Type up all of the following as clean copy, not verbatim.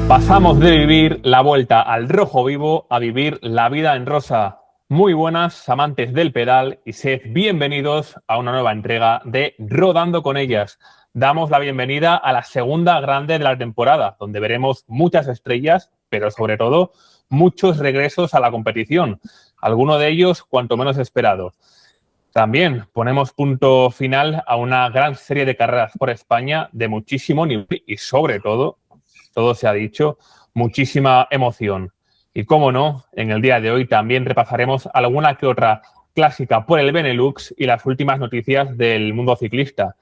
Pasamos de vivir la vuelta al rojo vivo a vivir la vida en rosa. Muy buenas, amantes del pedal, y sed bienvenidos a una nueva entrega de Rodando con ellas. Damos la bienvenida a la segunda grande de la temporada, donde veremos muchas estrellas, pero sobre todo muchos regresos a la competición, alguno de ellos cuanto menos esperado. También ponemos punto final a una gran serie de carreras por España de muchísimo nivel y sobre todo se ha dicho, muchísima emoción. Y cómo no, en el día de hoy también repasaremos alguna que otra clásica por el Benelux y las últimas noticias del mundo ciclista.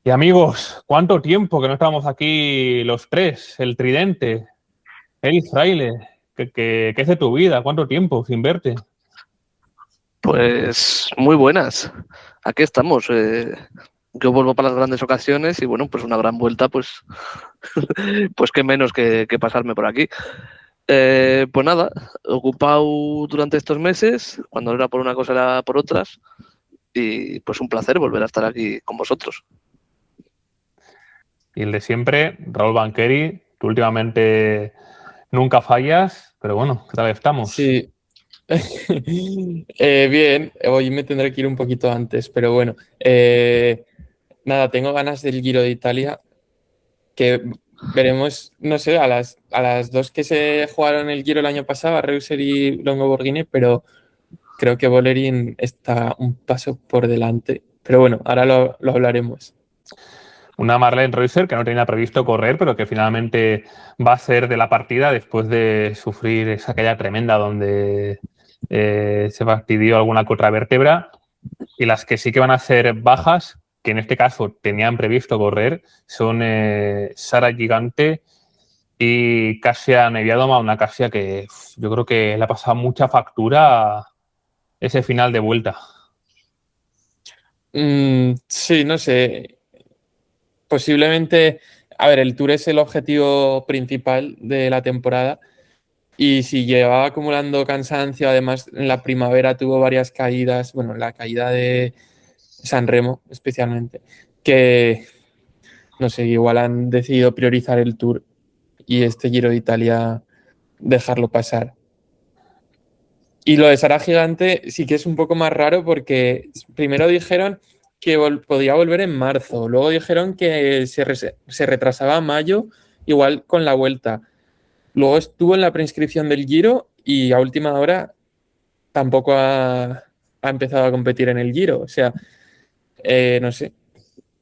Y amigos, ¿cuánto tiempo que no estábamos aquí los tres? El tridente, el fraile, ¿qué es de tu vida? ¿Cuánto tiempo sin verte? Pues muy buenas. Aquí estamos. Yo vuelvo para las grandes ocasiones y bueno, pues una gran vuelta, pues, pues qué menos que pasarme por aquí. Pues nada, ocupado durante estos meses, cuando era por una cosa era por otras, y pues un placer volver a estar aquí con vosotros. Y el de siempre, Raúl Banqueri, que últimamente nunca fallas, pero bueno, ¿qué tal estamos? Sí. Bien, hoy me tendré que ir un poquito antes, pero bueno. Nada, tengo ganas del Giro de Italia, que veremos, no sé, a las dos que se jugaron el Giro el año pasado, a Reusser y Longo Borghini, pero creo que Bolerín está un paso por delante. Pero bueno, ahora lo hablaremos. Una Marlene Reusser que no tenía previsto correr, pero que finalmente va a ser de la partida después de sufrir esa caída tremenda donde se fastidió alguna que otra vértebra. Y las que sí que van a ser bajas, que en este caso tenían previsto correr, son Sara Gigante y Kasia Neviadoma, una Kasia que yo creo que le ha pasado mucha factura a ese final de vuelta. Sí, no sé. Posiblemente, a ver, el Tour es el objetivo principal de la temporada. Y si llevaba acumulando cansancio, además en la primavera tuvo varias caídas, bueno, la caída de San Remo especialmente, que no sé, igual han decidido priorizar el Tour y este Giro de Italia dejarlo pasar. Y lo de Sara Gigante sí que es un poco más raro porque primero dijeron que podía volver en marzo, luego dijeron que se retrasaba a mayo, igual con la vuelta. Luego estuvo en la preinscripción del Giro y a última hora tampoco ha empezado a competir en el Giro. O sea, no sé,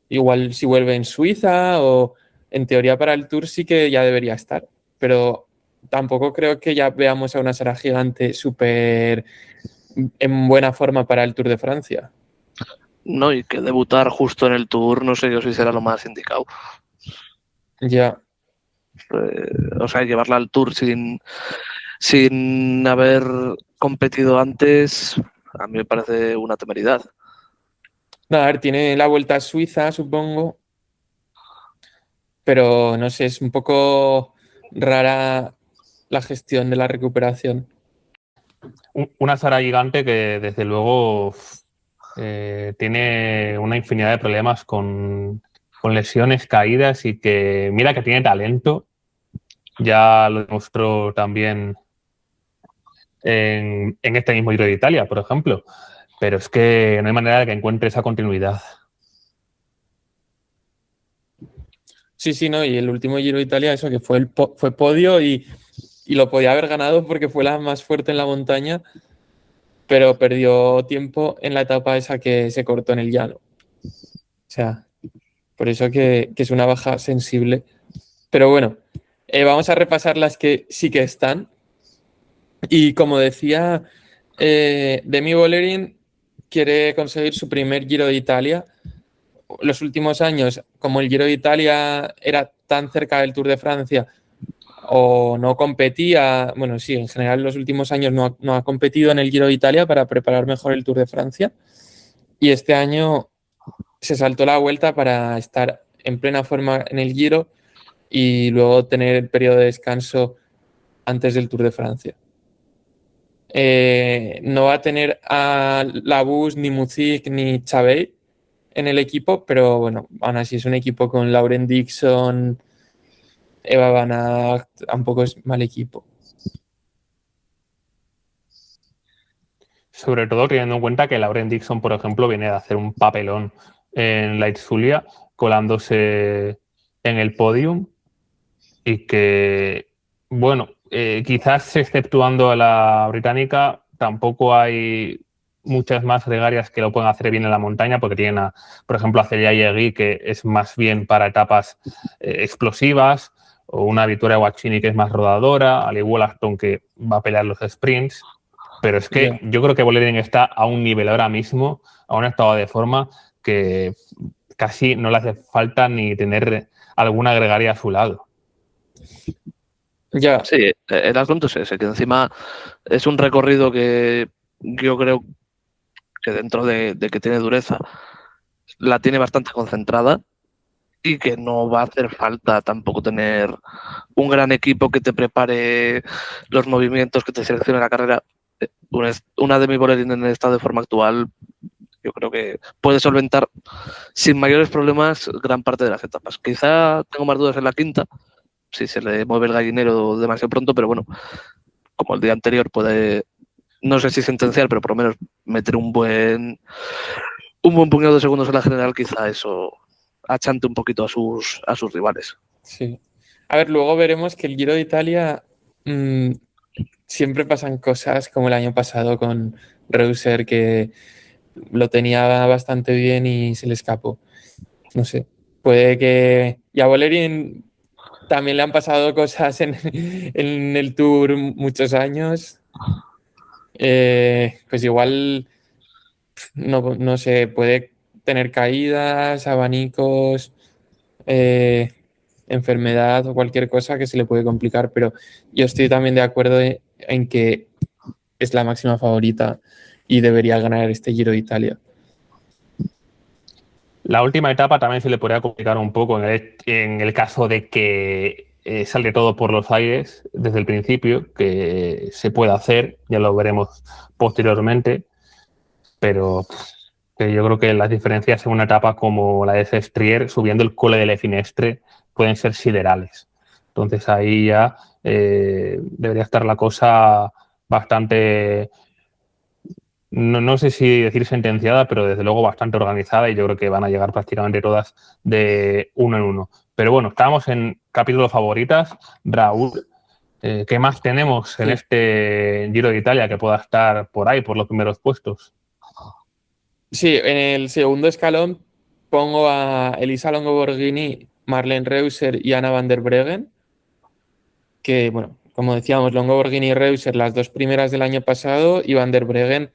igual si vuelve en Suiza o en teoría para el Tour sí que ya debería estar, pero tampoco creo que ya veamos a una Sara Gigante súper en buena forma para el Tour de Francia. No, y que debutar justo en el Tour, no sé yo si será lo más indicado. Ya. O sea, llevarla al Tour sin haber competido antes, a mí me parece una temeridad. Nada, a ver, tiene la Vuelta a Suiza, supongo, pero no sé, es un poco rara la gestión de la recuperación. Una Sara Gigante que desde luego tiene una infinidad de problemas con lesiones, caídas y que mira que tiene talento. Ya lo demostró también en este mismo Giro de Italia, por ejemplo. Pero es que no hay manera de que encuentre esa continuidad. Sí, sí, no, y el último Giro de Italia, eso que fue podio y lo podía haber ganado porque fue la más fuerte en la montaña, pero perdió tiempo en la etapa esa que se cortó en el llano. O sea, por eso que es una baja sensible. Pero bueno, vamos a repasar las que sí que están. Y como decía, Demi Vollering quiere conseguir su primer Giro de Italia. Los últimos años, como el Giro de Italia era tan cerca del Tour de Francia o no competía, bueno, sí, en general los últimos años no ha competido en el Giro de Italia para preparar mejor el Tour de Francia. Y este año se saltó la vuelta para estar en plena forma en el Giro y luego tener el periodo de descanso antes del Tour de Francia. No va a tener a Labus, ni Muzik, ni Chabey en el equipo, pero bueno, aún así es un equipo con Lauren Dixon, Eva Van Aert tampoco es mal equipo. Sobre todo teniendo en cuenta que Lauren Dixon, por ejemplo, viene de hacer un papelón en la Itzulia, colándose en el podium y que, bueno, quizás exceptuando a la británica, tampoco hay muchas más gregarias que lo pueden hacer bien en la montaña, porque tienen, por ejemplo, a Celia Yegui, que es más bien para etapas explosivas, o una Victoria Guaccini, que es más rodadora, al igual Aston, que va a pelear los sprints. Pero es que yo creo que Vollering está a un nivel ahora mismo, a un estado de forma que casi no le hace falta ni tener alguna gregaria a su lado. Ya. Sí, el asunto es ese, que encima es un recorrido que yo creo que dentro de que tiene dureza, la tiene bastante concentrada y que no va a hacer falta tampoco tener un gran equipo que te prepare los movimientos, que te seleccione la carrera. Una Demi Vollering en el estado de forma actual, yo creo que puede solventar sin mayores problemas gran parte de las etapas. Quizá tengo más dudas en la quinta, si se le mueve el gallinero demasiado pronto, pero bueno, como el día anterior puede, no sé si sentenciar, pero por lo menos meter un buen puñado de segundos en la general, quizá eso achante un poquito a sus rivales. Sí. A ver, luego veremos que el Giro de Italia siempre pasan cosas como el año pasado con Reuser, que lo tenía bastante bien y se le escapó. No sé. Puede que. Y a Vollering también le han pasado cosas en el Tour muchos años. Pues igual, no sé, puede tener caídas, abanicos, enfermedad o cualquier cosa que se le puede complicar, pero yo estoy también de acuerdo en que es la máxima favorita y debería ganar este Giro de Italia. La última etapa también se le podría complicar un poco en el caso de que sale todo por los aires desde el principio, que se puede hacer, ya lo veremos posteriormente, pero que yo creo que las diferencias en una etapa como la de Sestriere, subiendo el Colle delle Finestre, pueden ser siderales. Entonces ahí ya debería estar la cosa bastante, no sé si decir sentenciada, pero desde luego bastante organizada, y yo creo que van a llegar prácticamente todas de uno en uno. Pero bueno, estamos en capítulo favoritas. Raúl, ¿qué más tenemos en este Giro de Italia que pueda estar por ahí, por los primeros puestos? Sí, en el segundo escalón pongo a Elisa Longo Borghini, Marlene Reuser y Anna van der Breggen, que, bueno, como decíamos, Longo Borghini y Reuser, las dos primeras del año pasado, y van der Breggen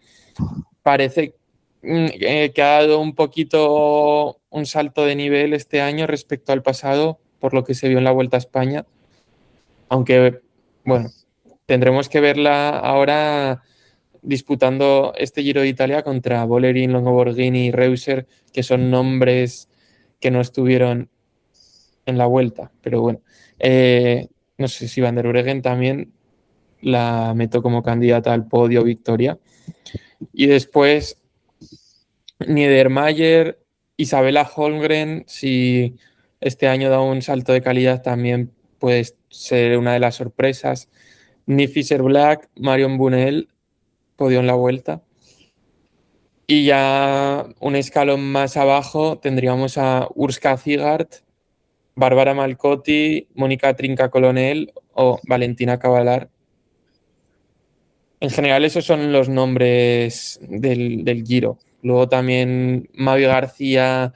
parece que ha dado un poquito un salto de nivel este año respecto al pasado, por lo que se vio en la Vuelta a España. Aunque, bueno, tendremos que verla ahora disputando este Giro de Italia contra Vollering, Longo Borghini y Reuser, que son nombres que no estuvieron en la Vuelta. Pero bueno, no sé si Van der Breggen también la meto como candidata al podio victoria. Y después Niedermayer, Isabella Holmgren, si este año da un salto de calidad, también puede ser una de las sorpresas. Nick Fisher Black, Marion Bunel, podio en la Vuelta. Y ya un escalón más abajo tendríamos a Urska Zigart, Bárbara Malcotti, Mónica Trinca Colonel o Valentina Cavalar. En general esos son los nombres del Giro. Luego también Mavi García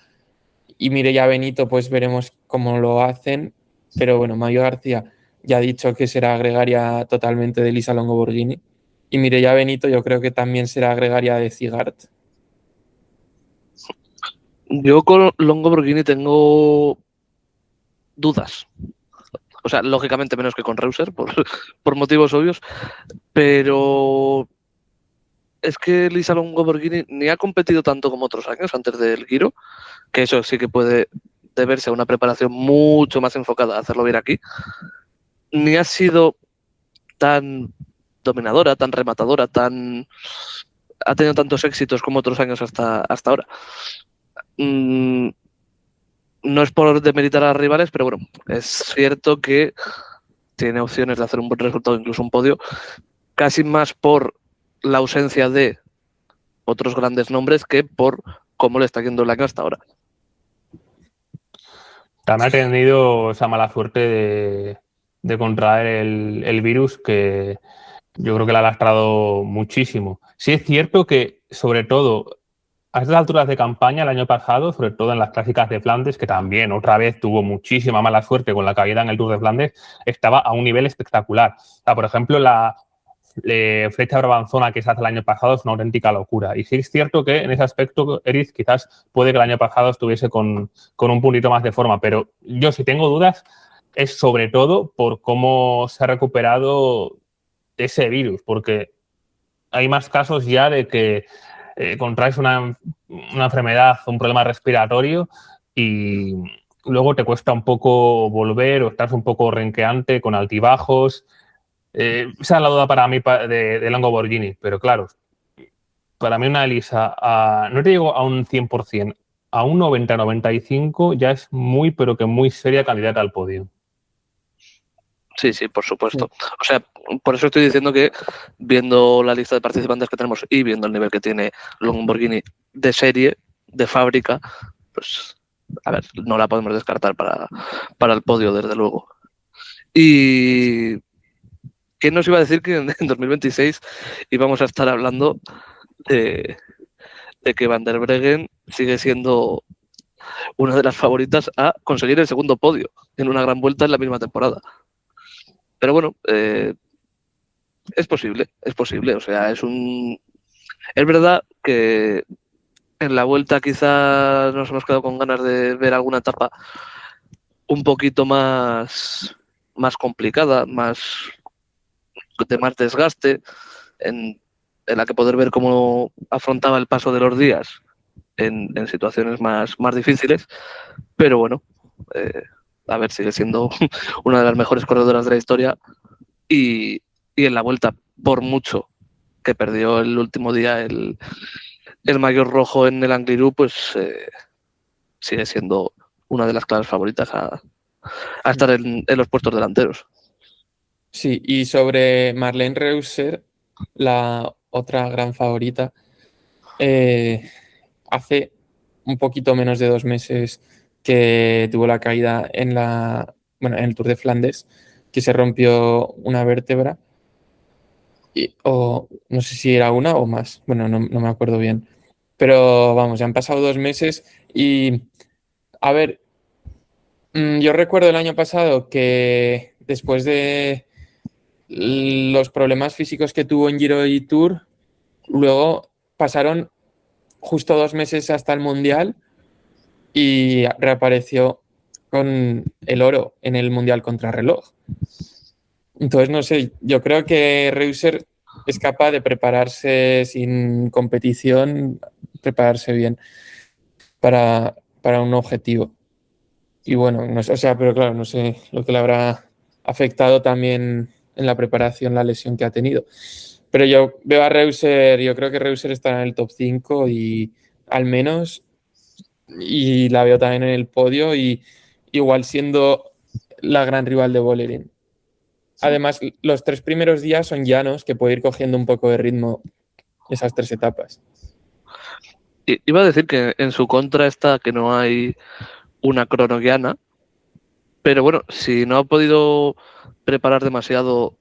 y Mireia Benito, pues veremos cómo lo hacen. Pero bueno, Mavi García ya ha dicho que será gregaria totalmente de Elisa Longo Borghini. Y Mireia Benito yo creo que también será gregaria de Zigart. Yo con Longo Borghini tengo dudas. O sea, lógicamente menos que con Reuser, por motivos obvios, pero es que Lisa Longo Borghini ni ha competido tanto como otros años antes del Giro, que eso sí que puede deberse a una preparación mucho más enfocada a hacerlo bien aquí, ni ha sido tan dominadora, tan rematadora, ha tenido tantos éxitos como otros años hasta ahora. no es por demeritar a rivales, pero bueno, es cierto que tiene opciones de hacer un buen resultado, incluso un podio, casi más por la ausencia de otros grandes nombres que por cómo le está yendo el año hasta ahora. También ha tenido esa mala suerte de contraer el virus, que yo creo que le ha lastrado muchísimo. Sí es cierto que, sobre todo, a estas alturas de campaña el año pasado, sobre todo en las clásicas de Flandes, que también otra vez tuvo muchísima mala suerte con la caída en el Tour de Flandes, estaba a un nivel espectacular. O sea, por ejemplo, la Flecha Brabanzona que se hace el año pasado es una auténtica locura. Y sí es cierto que en ese aspecto, Eric, quizás puede que el año pasado estuviese con un puntito más de forma, pero yo si tengo dudas es sobre todo por cómo se ha recuperado ese virus, porque hay más casos ya de que contraes una enfermedad, un problema respiratorio y luego te cuesta un poco volver o estás un poco renqueante con altibajos. Esa es la duda para mí de Lamborghini, pero claro, para mí una Elisa, no te digo a un 100%, a un 90-95 ya es muy, pero que muy seria candidata al podio. Sí, sí, por supuesto. O sea, por eso estoy diciendo que viendo la lista de participantes que tenemos y viendo el nivel que tiene Lamborghini de serie, de fábrica, pues, a ver, no la podemos descartar para el podio, desde luego. Y ¿quién nos iba a decir que en 2026 íbamos a estar hablando de que Van der Breggen sigue siendo una de las favoritas a conseguir el segundo podio en una gran vuelta en la misma temporada? Pero bueno, es posible. O sea, es verdad que en la vuelta quizás nos hemos quedado con ganas de ver alguna etapa un poquito más complicada, de más desgaste, en la que poder ver cómo afrontaba el paso de los días en situaciones más difíciles. Pero bueno, a ver, sigue siendo una de las mejores corredoras de la historia y en la vuelta, por mucho que perdió el último día el maillot rojo en el Angliru, pues sigue siendo una de las claras favoritas a estar en los puestos delanteros. Sí, y sobre Marlene Reusser, la otra gran favorita, hace un poquito menos de 2 meses que tuvo la caída en en el Tour de Flandes, que se rompió una vértebra, o no sé si era una o más, bueno, no me acuerdo bien. Pero vamos, ya han pasado 2 meses y, a ver, yo recuerdo el año pasado que después de los problemas físicos que tuvo en Giro y Tour, luego pasaron justo 2 meses hasta el Mundial y reapareció con el oro en el Mundial Contrarreloj. Entonces, no sé, yo creo que Reusser es capaz de prepararse sin competición, prepararse bien para un objetivo. Y bueno, no sé, o sea, pero claro, no sé lo que le habrá afectado también en la preparación la lesión que ha tenido. Pero yo veo a Reusser, yo creo que Reusser estará en el top 5 y al menos, y la veo también en el podio y igual siendo la gran rival de Bolerín. Además, los 3 primeros días son llanos, que puede ir cogiendo un poco de ritmo esas 3 etapas. Iba a decir que en su contra está que no hay una crono llana, pero bueno, si no ha podido preparar demasiado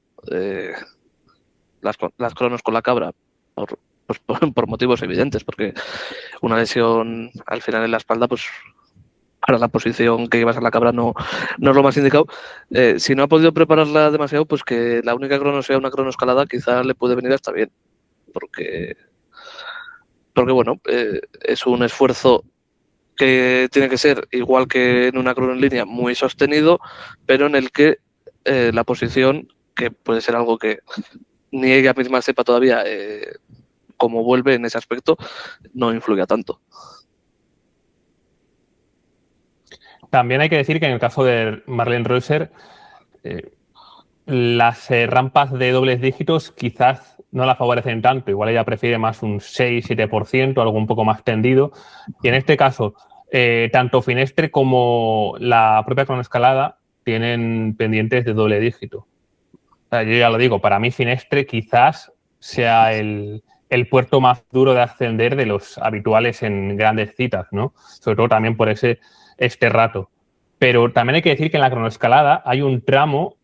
las cronos con la cabra, por motivos evidentes, porque una lesión al final en la espalda, pues para la posición que llevas a la cabra no es lo más indicado. Si no ha podido prepararla demasiado, pues que la única crono sea una crono escalada, quizás le puede venir hasta bien, porque bueno, es un esfuerzo que tiene que ser, igual que en una crono en línea, muy sostenido, pero en el que la posición, que puede ser algo que ni ella misma sepa todavía cómo vuelve en ese aspecto, no influye tanto. También hay que decir que en el caso de Marlene Reusser, las rampas de dobles dígitos quizás no la favorecen tanto. Igual ella prefiere más un 6-7%, algo un poco más tendido. Y en este caso, tanto Finestre como la propia cronoescalada tienen pendientes de doble dígito. O sea, yo ya lo digo, para mí Finestre quizás sea el puerto más duro de ascender de los habituales en grandes citas, ¿no? Sobre todo también por este rato. Pero también hay que decir que en la cronoescalada hay un tramo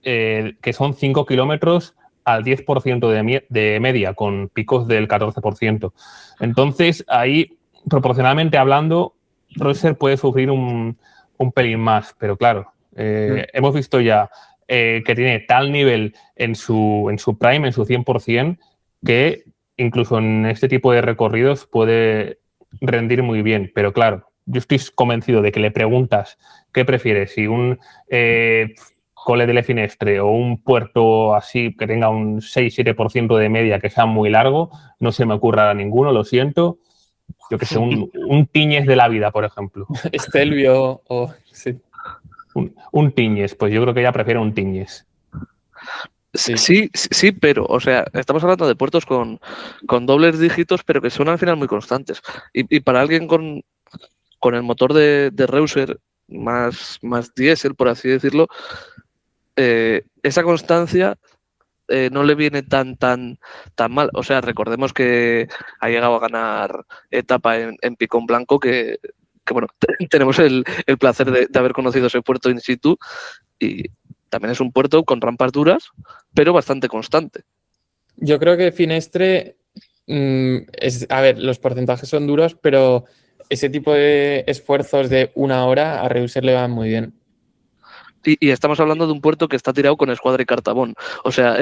que son 5 kilómetros al 10% de media, con picos del 14%. Entonces, ahí, proporcionalmente hablando, Reuser puede sufrir un pelín más, pero claro, hemos visto ya que tiene tal nivel en su prime, en su 100%, que incluso en este tipo de recorridos puede rendir muy bien. Pero claro, yo estoy convencido de que le preguntas qué prefieres, si un Colle delle Finestre o un puerto así que tenga un 6-7% de media que sea muy largo, no se me ocurra a ninguno, lo siento. Yo que sé, un Tiñes de la vida, por ejemplo. Stelvio o... Sí. Un Tiñes, pues yo creo que ella prefiere un Tiñes. Sí, pero, o sea, estamos hablando de puertos con dobles dígitos, pero que son al final muy constantes. Y para alguien con el motor de Reuser más diésel, por así decirlo, esa constancia no le viene tan mal. O sea, recordemos que ha llegado a ganar etapa en Picón Blanco, que bueno, tenemos el placer de haber conocido ese puerto in situ, y también es un puerto con rampas duras, pero bastante constante. Yo creo que Finestre, a ver, los porcentajes son duros, pero ese tipo de esfuerzos de una hora a Reuser le van muy bien. Y estamos hablando de un puerto que está tirado con escuadra y cartabón. O sea,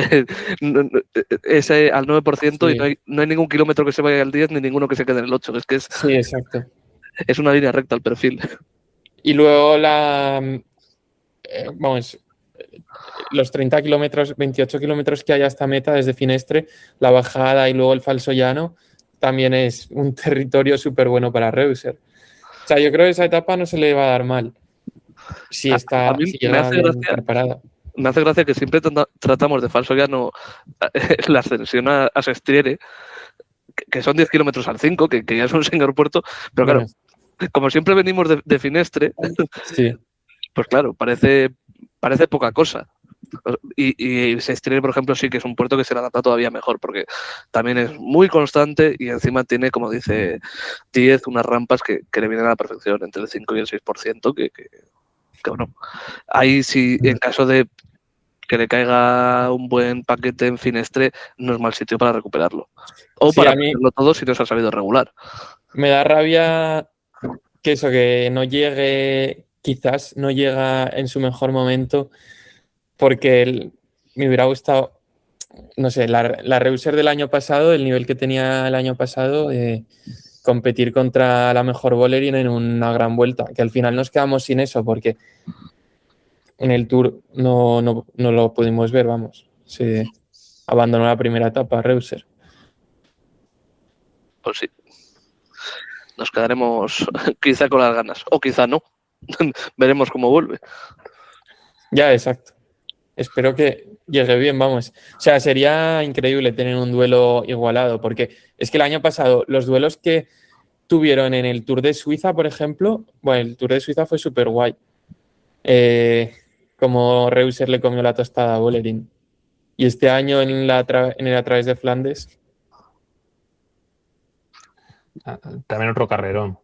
ese al 9% Sí. y no hay ningún kilómetro que se vaya al 10 ni ninguno que se quede en el 8. Es que Sí, exacto. es una línea recta el perfil. Y luego vamos, los 30 kilómetros, 28 kilómetros que hay hasta meta desde Finestre, la bajada y luego el falso llano, también es un territorio súper bueno para Reuser. O sea, yo creo que esa etapa no se le va a dar mal si A mí si llega bien preparada. Me hace gracia que siempre tratamos de falso llano la ascensión a Sestriere, que son 10 kilómetros al 5, que ya es un señor puerto, pero claro, como siempre venimos de Finestre, sí. pues claro, parece poca cosa. Y Sestriere, por ejemplo, sí que es un puerto que se le adapta todavía mejor, porque también es muy constante y encima tiene, como dice 10, unas rampas que le vienen a la perfección, entre el 5 y el 6%, que bueno, ahí sí, en caso de que le caiga un buen paquete en Finestre, no es mal sitio para recuperarlo. O Sí, para perderlo todo si no se ha sabido regular. Me da rabia que eso, que no llegue, quizás no llega en su mejor momento, porque me hubiera gustado, no sé, la Reuser del año pasado, el nivel que tenía el año pasado, competir contra la mejor Bolerín en una gran vuelta, que al final nos quedamos sin eso, porque en el Tour no lo pudimos ver, vamos. Se abandonó la primera etapa, Reuser. Pues sí. Nos quedaremos quizá con las ganas. O quizá no. Veremos cómo vuelve. Ya, exacto. Espero que llegue bien, vamos. O sea, sería increíble tener un duelo igualado, porque es que el año pasado los duelos que tuvieron en el Tour de Suiza, por ejemplo, bueno, el Tour de Suiza fue súper guay. Como Reuser le comió la tostada a Bolerín. Y este año en el A Través de Flandes. También otro carrerón.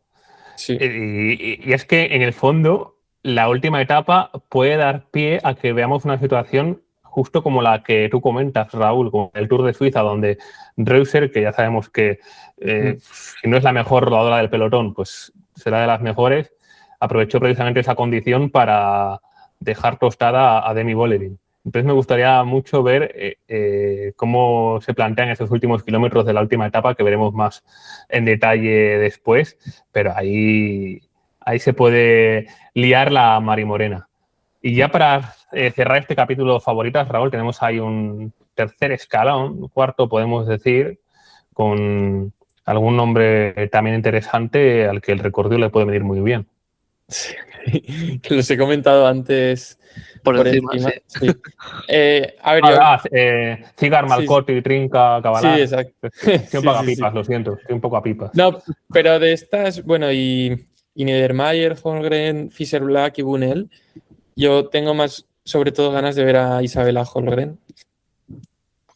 Sí. Y es que en el fondo la última etapa puede dar pie a que veamos una situación justo como la que tú comentas, Raúl, como el Tour de Suiza, donde Reuser, que ya sabemos que si no es la mejor rodadora del pelotón, pues será de las mejores, aprovechó precisamente esa condición para dejar tostada a Demi Vollering. Entonces me gustaría mucho ver cómo se plantean esos últimos kilómetros de la última etapa, que veremos más en detalle después, pero ahí se puede liar la marimorena. Y ya para cerrar este capítulo favoritas, Raúl, tenemos ahí un tercer escalón, un cuarto podemos decir, con algún nombre también interesante al que el recorrido le puede venir muy bien. Sí. Que los he comentado antes Por encima. Sí. Sí. A ver, Cigar, Malcotti, Trinca, Cavalar. Sí, exacto. Estoy un poco a pipas, lo siento. Estoy un poco a pipas. No, pero de estas, bueno, y y Niedermayer, Holmgren, Fischer Black y Bunel. Yo tengo más, sobre todo, ganas de ver a Isabella Holmgren.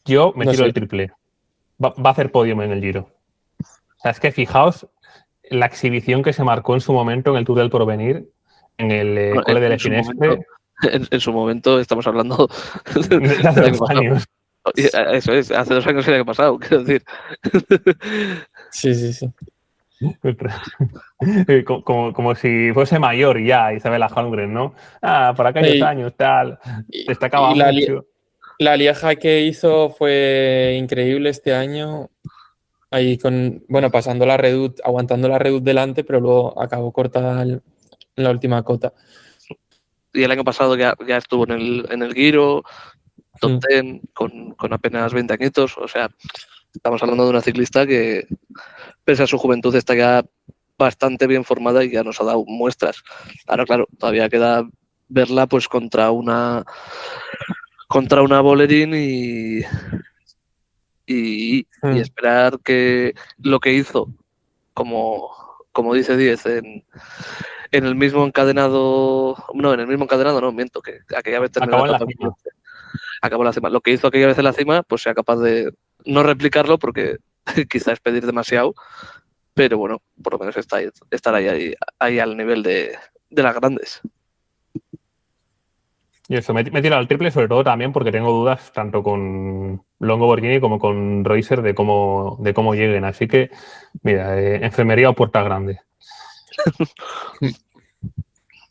Yo me No tiro sé. el triple. Va a hacer podium en el Giro. O sea, es que fijaos la exhibición que se marcó en su momento en el Tour del Porvenir, en el Bueno, Cole de Le en su momento, Finestre, en su momento estamos hablando de hace del año 2 pasado. años. Eso es, hace 2 años el año pasado, quiero decir. Sí, sí, sí. Como si fuese mayor ya Isabella Holmgren, ¿no? Por aquellos Y, años, tal, destacaba y mucho. la Lieja que hizo fue increíble este año. Ahí bueno, pasando la Redoute, aguantando la Redoute delante, pero luego acabó cortada en la última cota. Y el año pasado ya estuvo en el Giro, top Mm. 10, con apenas 20 añitos. O sea, estamos hablando de una ciclista que, pese a su juventud, está ya bastante bien formada y ya nos ha dado muestras. Ahora, claro, todavía queda verla pues contra una Bolerín y esperar que lo que hizo, como dice Díez, en el mismo encadenado, no, miento, que aquella vez terminó la Acabó en la etapa, cima. acabó la cima. Lo que hizo aquella vez en la cima, pues sea capaz de no replicarlo porque quizás es pedir demasiado, pero bueno, por lo menos estar ahí al nivel de las grandes. Y eso, me he tirado al triple, sobre todo también porque tengo dudas tanto con Longo Borghini como con Reuser de cómo lleguen. Así que, mira, enfermería o puerta grande.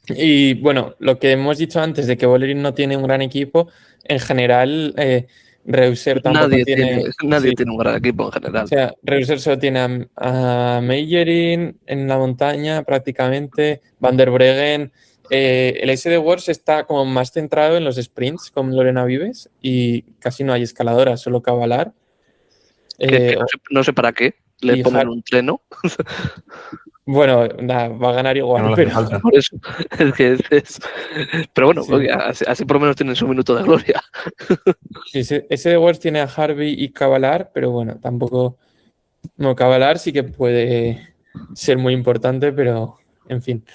Y bueno, lo que hemos dicho antes de que Bolerín no tiene un gran equipo, en general, Reuser tampoco tiene. Nadie Sí. tiene un gran equipo en O general. sea, Reuser solo tiene a Meijerin en la montaña prácticamente, Van der Breggen. El SD Wars está como más centrado en los sprints con Lorena Vives y casi no hay escaladoras, solo Cavalar. Que no sé para qué le Y ponen un treno. Bueno, nada, va a ganar Que igual, no le hace pero falta. Por eso. Pero bueno, sí. oye, así por lo menos tienen su minuto de gloria. Sí, ese Wars tiene a Harvey y Cavalar, pero bueno, tampoco. No, Cavalar sí que puede ser muy importante, pero en fin.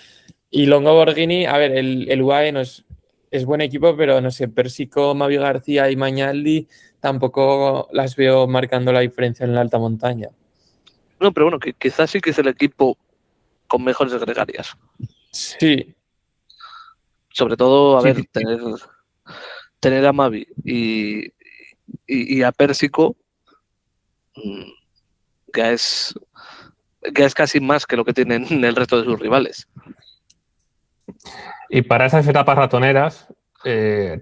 Y Longo Borghini, a ver, el UAE no es buen equipo, pero no sé, Persico, Mavi García y Mañaldi tampoco las veo marcando la diferencia en la alta montaña. No, pero bueno, quizás sí que es el equipo con mejores gregarias. Sí, Sobre todo, a Sí, ver, sí, sí. tener a Mavi y a Pérsico ya es casi más que lo que tienen el resto de sus rivales. Y para esas etapas ratoneras,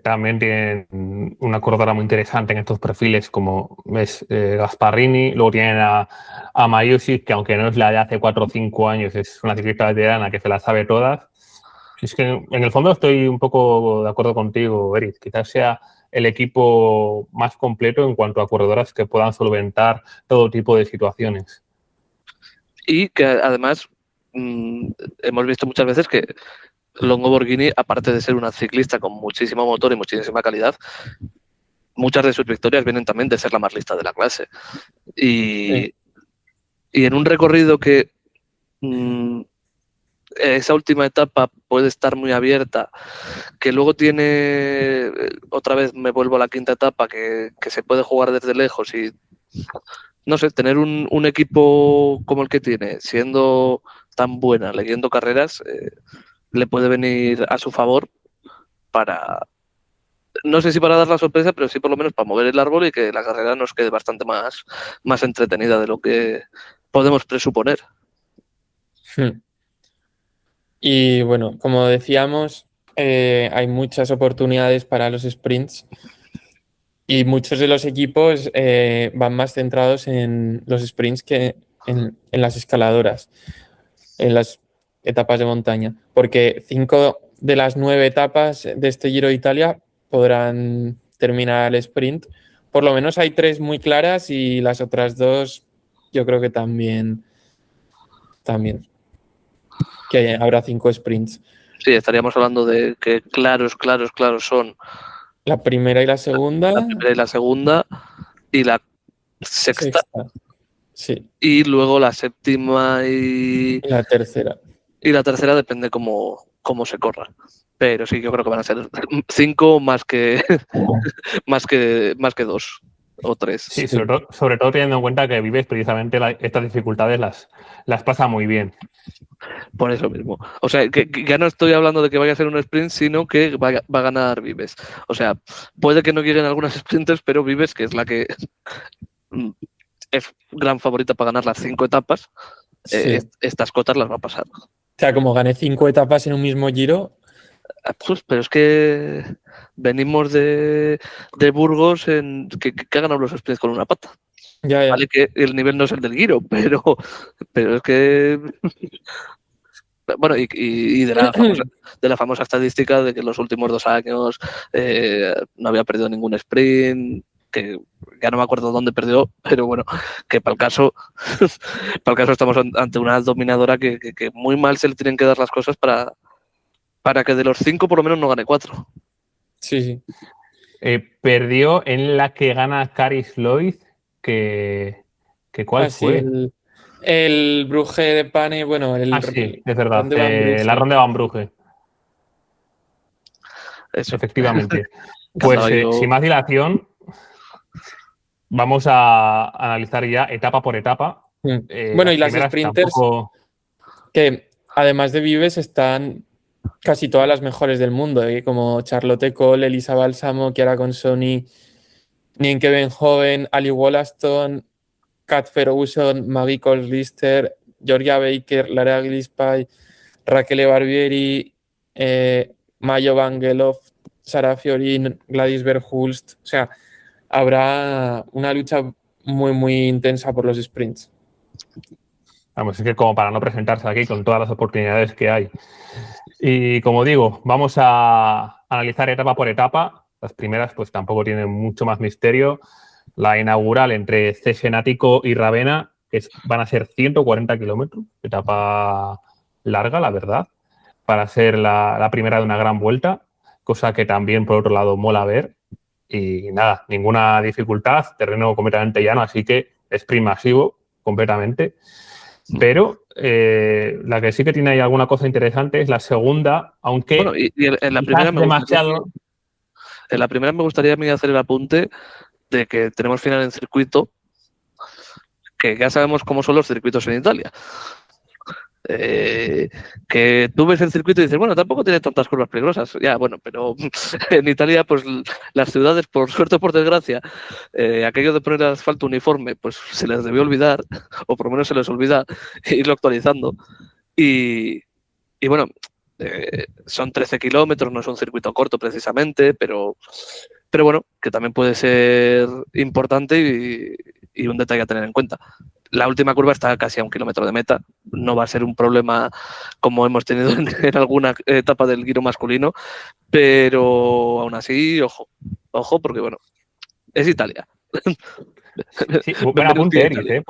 también tienen una corredora muy interesante en estos perfiles, como es Gasparrini. Luego tienen a Mayusic, que aunque no es la de hace 4 o 5 años, es una ciclista veterana que se las sabe todas. Es que en el fondo estoy un poco de acuerdo contigo, Eric. Quizás sea el equipo más completo en cuanto a corredoras que puedan solventar todo tipo de situaciones. Y que además hemos visto muchas veces que Longo Borghini, aparte de ser una ciclista con muchísimo motor y muchísima calidad, muchas de sus victorias vienen también de ser la más lista de la clase. Y en un recorrido que esa última etapa puede estar muy abierta, que luego tiene, otra vez me vuelvo a la quinta etapa, que se puede jugar desde lejos y, no sé, tener un equipo como el que tiene, siendo tan buena, leyendo carreras, le puede venir a su favor para, no sé si para dar la sorpresa, pero sí por lo menos para mover el árbol y que la carrera nos quede bastante más entretenida de lo que podemos presuponer. Y bueno, como decíamos, hay muchas oportunidades para los sprints y muchos de los equipos van más centrados en los sprints que en las escaladoras, en las etapas de montaña, porque 5 de las 9 etapas de este Giro de Italia podrán terminar el sprint. Por lo menos hay 3 muy claras y las otras 2 yo creo que también que habrá 5 sprints. Sí, estaríamos hablando de que claros son La primera y la segunda, la primera y la segunda y la sexta, sexta, sí, y luego la séptima y y la tercera. y la tercera depende cómo se corra. Pero sí, yo creo que van a ser 5 más que 2 o 3. Sí, sobre todo teniendo en cuenta que Vives precisamente estas dificultades las pasa muy bien. Por eso mismo. O sea, que ya no estoy hablando de que vaya a ser un sprint, sino que va a ganar Vives. O sea, puede que no lleguen algunas sprinters, pero Vives, que es la que es gran favorita para ganar las 5 etapas, Sí. estas cotas las va a pasar. O sea, como gané 5 etapas en un mismo Giro. Pues, pero es que venimos de Burgos que ha ganado los sprints con una pata. Ya. Vale que el nivel no es el del Giro, pero es que... Bueno, y de la famosa estadística de que en los últimos 2 años no había perdido ningún sprint, que ya no me acuerdo dónde perdió, pero bueno, que para el caso estamos ante una dominadora que muy mal se le tienen que dar las cosas para que de los 5 por lo menos no gane 4. Sí. Perdió en la que gana Caris Lloyd, que ¿cuál fue? Sí, el Brugge de Pane, bueno, sí, es verdad, Ronde Van Brugge. la Ronde Van Brugge. Eso. Efectivamente. Pues sin más dilación, vamos a analizar ya etapa por etapa. Bueno, y las sprinters, que además de Vives están casi todas las mejores del mundo, como Charlotte Cole, Elisa Balsamo, Chiara Consoni, Nienke Benhoven, Ali Wollaston, Kat Ferguson, Maggie Collister, Georgia Baker, Lara Gillespie, Raquel Barbieri, Mayo Vangelov, Sara Fiorin, Gladys Verhulst. O sea, habrá una lucha muy, muy intensa por los sprints. Vamos, es que como para no presentarse aquí con todas las oportunidades que hay. Y como digo, vamos a analizar etapa por etapa. Las primeras pues tampoco tienen mucho más misterio. La inaugural entre Cesenatico y Ravenna, que van a ser 140 kilómetros, etapa larga, la verdad, para ser la primera de una gran vuelta, cosa que también, por otro lado, mola ver. Y nada, ninguna dificultad, terreno completamente llano, así que sprint masivo completamente. Pero la que sí que tiene ahí alguna cosa interesante es la segunda, aunque bueno, y en la primera en la primera me gustaría a mí hacer el apunte de que tenemos final en circuito, que ya sabemos cómo son los circuitos en Italia. Que tú ves el circuito y dices, bueno, tampoco tiene tantas curvas peligrosas. Ya, bueno, pero en Italia, pues las ciudades, por suerte o por desgracia, aquello de poner el asfalto uniforme, pues se les debió olvidar, o por lo menos se les olvida irlo actualizando. Y bueno, son 13 kilómetros, no es un circuito corto precisamente, pero bueno, que también puede ser importante y un detalle a tener en cuenta. La última curva está casi a 1 kilómetro de meta, no va a ser un problema como hemos tenido en alguna etapa del Giro masculino, pero aún así, ojo, porque bueno, es Italia. Sí, buen apunte, Eric,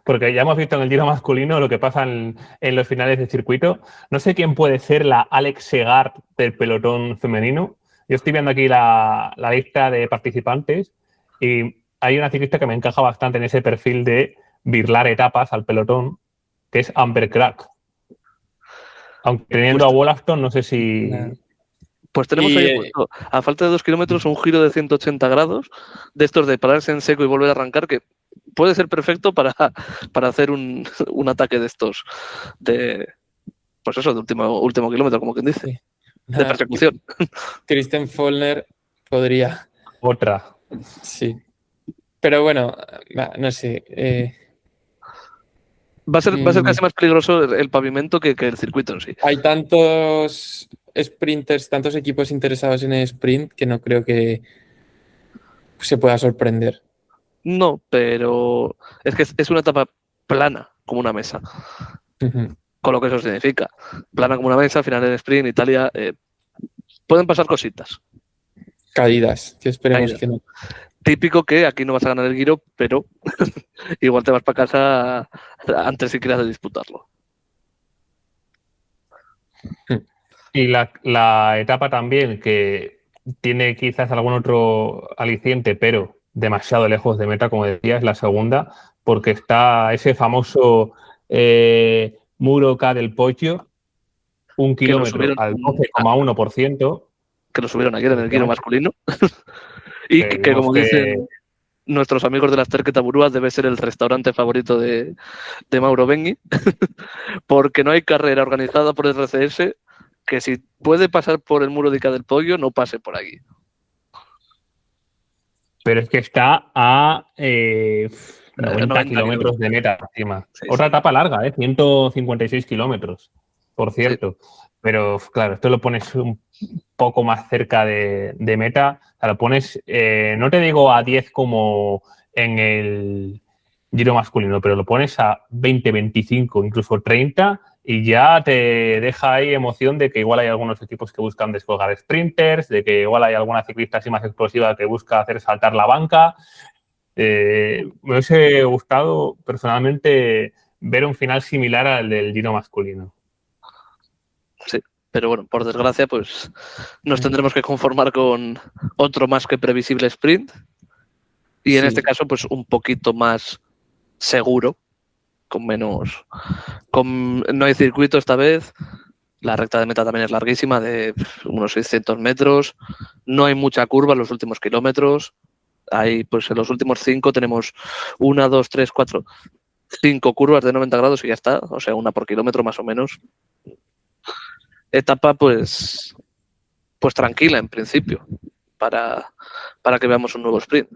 porque ya hemos visto en el Giro masculino lo que pasa en los finales de circuito. No sé quién puede ser la Alex Segard del pelotón femenino. Yo estoy viendo aquí la lista de participantes y hay una ciclista que me encaja bastante en ese perfil de birlar etapas al pelotón, que es Amber Crack. Aunque teniendo a Wollaston, no sé si... Pues tenemos ahí puesto, a falta de 2 kilómetros, un giro de 180 grados, de estos de pararse en seco y volver a arrancar, que puede ser perfecto para hacer un ataque de estos, pues eso, de último kilómetro, como quien dice, de persecución. Kristen Follner podría. Otra. Sí. Pero bueno, no sé. Va a ser casi más peligroso el pavimento que el circuito en sí. Hay tantos sprinters, tantos equipos interesados en el sprint que no creo que se pueda sorprender. No, pero es que es una etapa plana, como una mesa. Con lo que eso significa. Plana como una mesa, final en sprint, Italia. Pueden pasar cositas. Caídas, que esperemos que no. Típico que aquí no vas a ganar el Giro, pero igual te vas para casa antes siquiera de disputarlo. Y la etapa también, que tiene quizás algún otro aliciente, pero demasiado lejos de meta, como decía, es la segunda, porque está ese famoso Muro K del Poggio, 1 Que lo kilómetro subieron al 12,1%. que lo subieron ayer en el Giro masculino. Y que vimos como que dicen nuestros amigos de las Terqueta Burúa, debe ser el restaurante favorito de Mauro Bengui, porque no hay carrera organizada por el RCS que si puede pasar por el Muro de K del Poggio, no pase por aquí. Pero es que está a 90 90 kilómetros de meta encima. Sí, Otra sí. etapa larga, 156 kilómetros, por cierto. Sí. Pero claro, esto lo pones un poco más cerca de meta. O sea, lo pones, no te digo a 10 como en el Giro masculino, pero lo pones a 20, 25, incluso 30 y ya te deja ahí emoción de que igual hay algunos equipos que buscan descolgar sprinters, de que igual hay alguna ciclista así más explosiva que busca hacer saltar la banca. Me hubiese gustado personalmente ver un final similar al del Giro masculino. Sí, pero bueno, por desgracia, pues nos tendremos que conformar con otro más que previsible sprint y en este caso, pues un poquito más seguro, con menos... no hay circuito esta vez, la recta de meta también es larguísima, de unos 600 metros, no hay mucha curva en los últimos kilómetros, hay, pues en los últimos 5 tenemos 1, 2, 3, 4, 5 curvas de 90 grados y ya está, o sea, una por kilómetro más o menos. Etapa pues tranquila en principio para que veamos un nuevo sprint.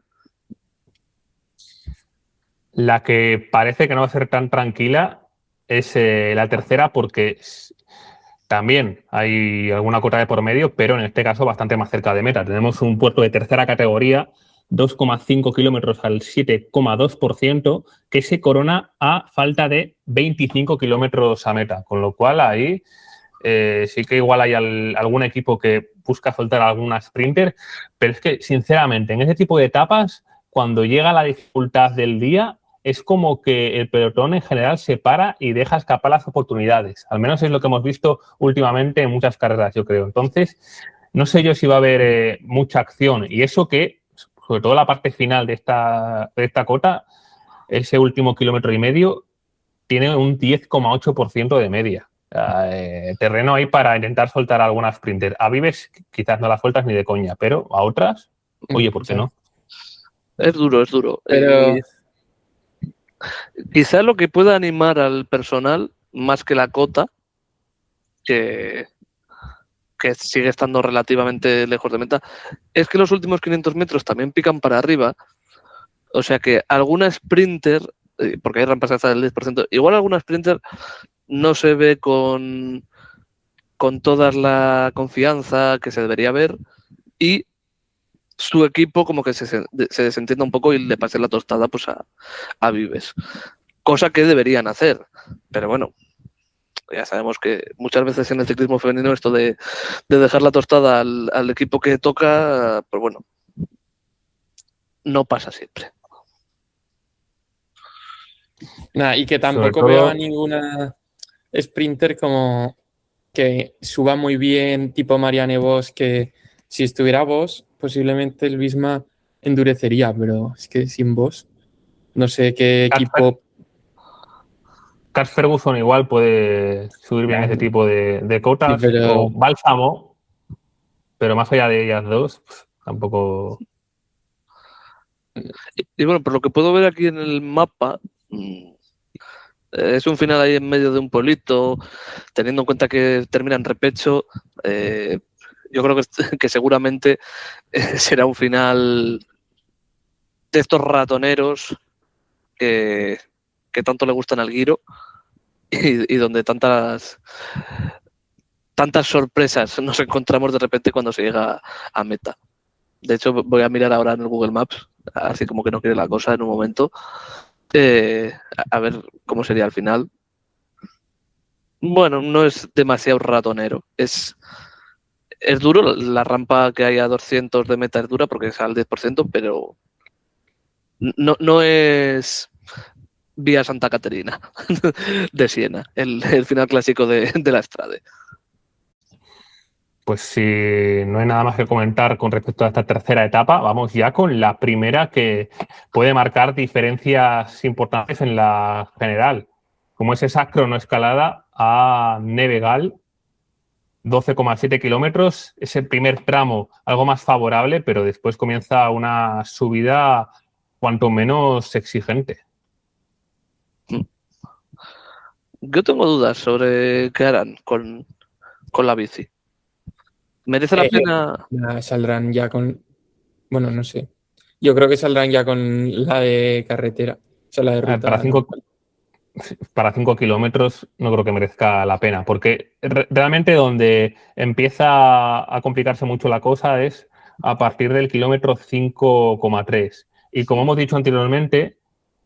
La que parece que no va a ser tan tranquila es la tercera porque también hay alguna cota de por medio, pero en este caso bastante más cerca de meta. Tenemos un puerto de tercera categoría, 2,5 kilómetros al 7,2%, que se corona a falta de 25 kilómetros a meta, con lo cual ahí sí que igual hay algún equipo que busca soltar alguna sprinter, pero es que sinceramente en ese tipo de etapas, cuando llega la dificultad del día, es como que el pelotón en general se para y deja escapar las oportunidades. Al menos es lo que hemos visto últimamente en muchas carreras, yo creo. Entonces, no sé yo si va a haber mucha acción. Y eso que, sobre todo la parte final de esta cota, ese último kilómetro y medio, tiene un 10,8% de media. Terreno ahí para intentar soltar alguna sprinter. A Vives quizás no la sueltas ni de coña, pero a otras, oye, ¿por qué no? Es duro, es duro. Pero... quizá lo que pueda animar al personal, más que la cota, que sigue estando relativamente lejos de meta, es que los últimos 500 metros también pican para arriba. O sea que alguna sprinter, porque hay rampas hasta del 10%, igual alguna sprinter no se ve con toda la confianza que se debería ver y su equipo como que se desentienda un poco y le pase la tostada pues a Vives. Cosa que deberían hacer. Pero bueno, ya sabemos que muchas veces en el ciclismo femenino esto de dejar la tostada al equipo que toca, pues bueno, no pasa siempre. Nada, y que tampoco veo a ninguna sprinter como que suba muy bien, tipo Marianne Vos, que si estuviera Vos, posiblemente el Visma endurecería, pero es que sin Vos, no sé qué equipo... Cash Ferguson igual puede subir bien ese tipo de cotas, sí, pero... o Bálsamo, pero más allá de ellas dos, pues, tampoco... Y bueno, por lo que puedo ver aquí en el mapa, es un final ahí en medio de un pueblito, teniendo en cuenta que termina en repecho, yo creo que seguramente será un final de estos ratoneros que tanto le gustan al Giro y donde tantas sorpresas nos encontramos de repente cuando se llega a meta. De hecho, voy a mirar ahora en el Google Maps, así como que no quiere la cosa en un momento, a ver cómo sería al final. Bueno, no es demasiado ratonero. Es duro, la rampa que hay a 200 de meta es dura porque es al 10%, pero no es Vía Santa Caterina de Siena, el final clásico de la Strade. Pues si no hay nada más que comentar con respecto a esta tercera etapa, vamos ya con la primera que puede marcar diferencias importantes en la general. como es esa cronoescalada a Nevegal, 12,7 kilómetros. Ese primer tramo algo más favorable, pero después comienza una subida cuanto menos exigente. Yo tengo dudas sobre qué harán con la bici. ¿Merece la pena? Saldrán ya con... Bueno, no sé. Yo creo que saldrán ya con la de carretera. O sea, la de ruta. Para 5 kilómetros no creo que merezca la pena, porque realmente donde empieza a complicarse mucho la cosa es a partir del kilómetro 5,3. Y como hemos dicho anteriormente,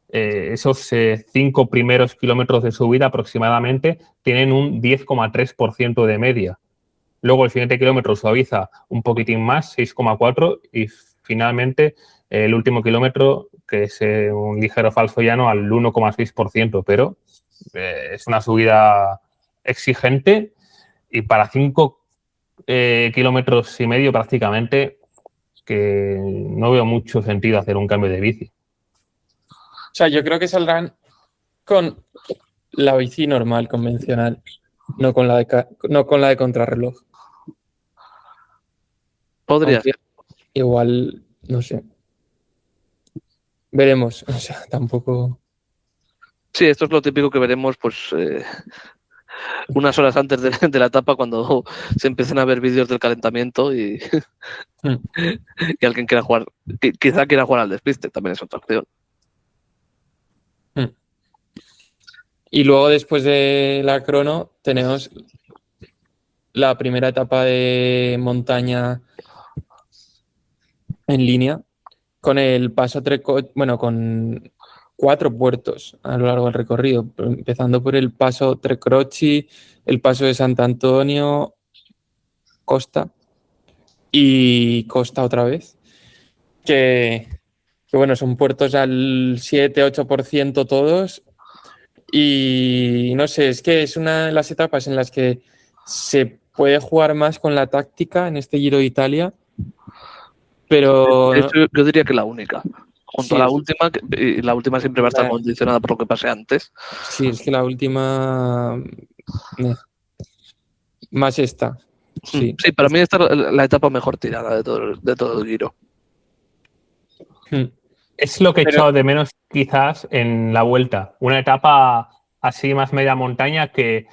esos 5 primeros kilómetros de subida aproximadamente tienen un 10,3% de media. Luego el siguiente kilómetro suaviza un poquitín más, 6,4, y finalmente el último kilómetro, que es un ligero falso llano, al 1,6%, pero es una subida exigente y para 5 kilómetros y medio prácticamente que no veo mucho sentido hacer un cambio de bici. O sea, yo creo que saldrán con la bici normal, convencional, no con la de contrarreloj. Podría Aunque ser. igual, no sé. Veremos. O sea, tampoco. Sí, esto es lo típico que veremos pues unas horas antes de la etapa cuando se empiecen a ver vídeos del calentamiento y alguien quiera jugar, quizá quiera jugar al despiste, también es otra opción. Y luego después de la crono tenemos la primera etapa de montaña en línea con el paso bueno, con 4 puertos a lo largo del recorrido, empezando por el paso Trecroci, el paso de Sant'Antonio, Costa y Costa otra vez, que bueno, son puertos al 7-8% todos. Y no sé, es que es una de las etapas en las que se puede jugar más con la táctica en este Giro de Italia, pero Yo diría que la única. Junto a sí, la última, y la última siempre va a estar condicionada por lo que pase antes. sí, es que la última más esta, sí. Sí, para mí esta es la etapa mejor tirada de todo el Giro. Es lo que he Pero echado de menos quizás en la vuelta. Una etapa así más media montaña que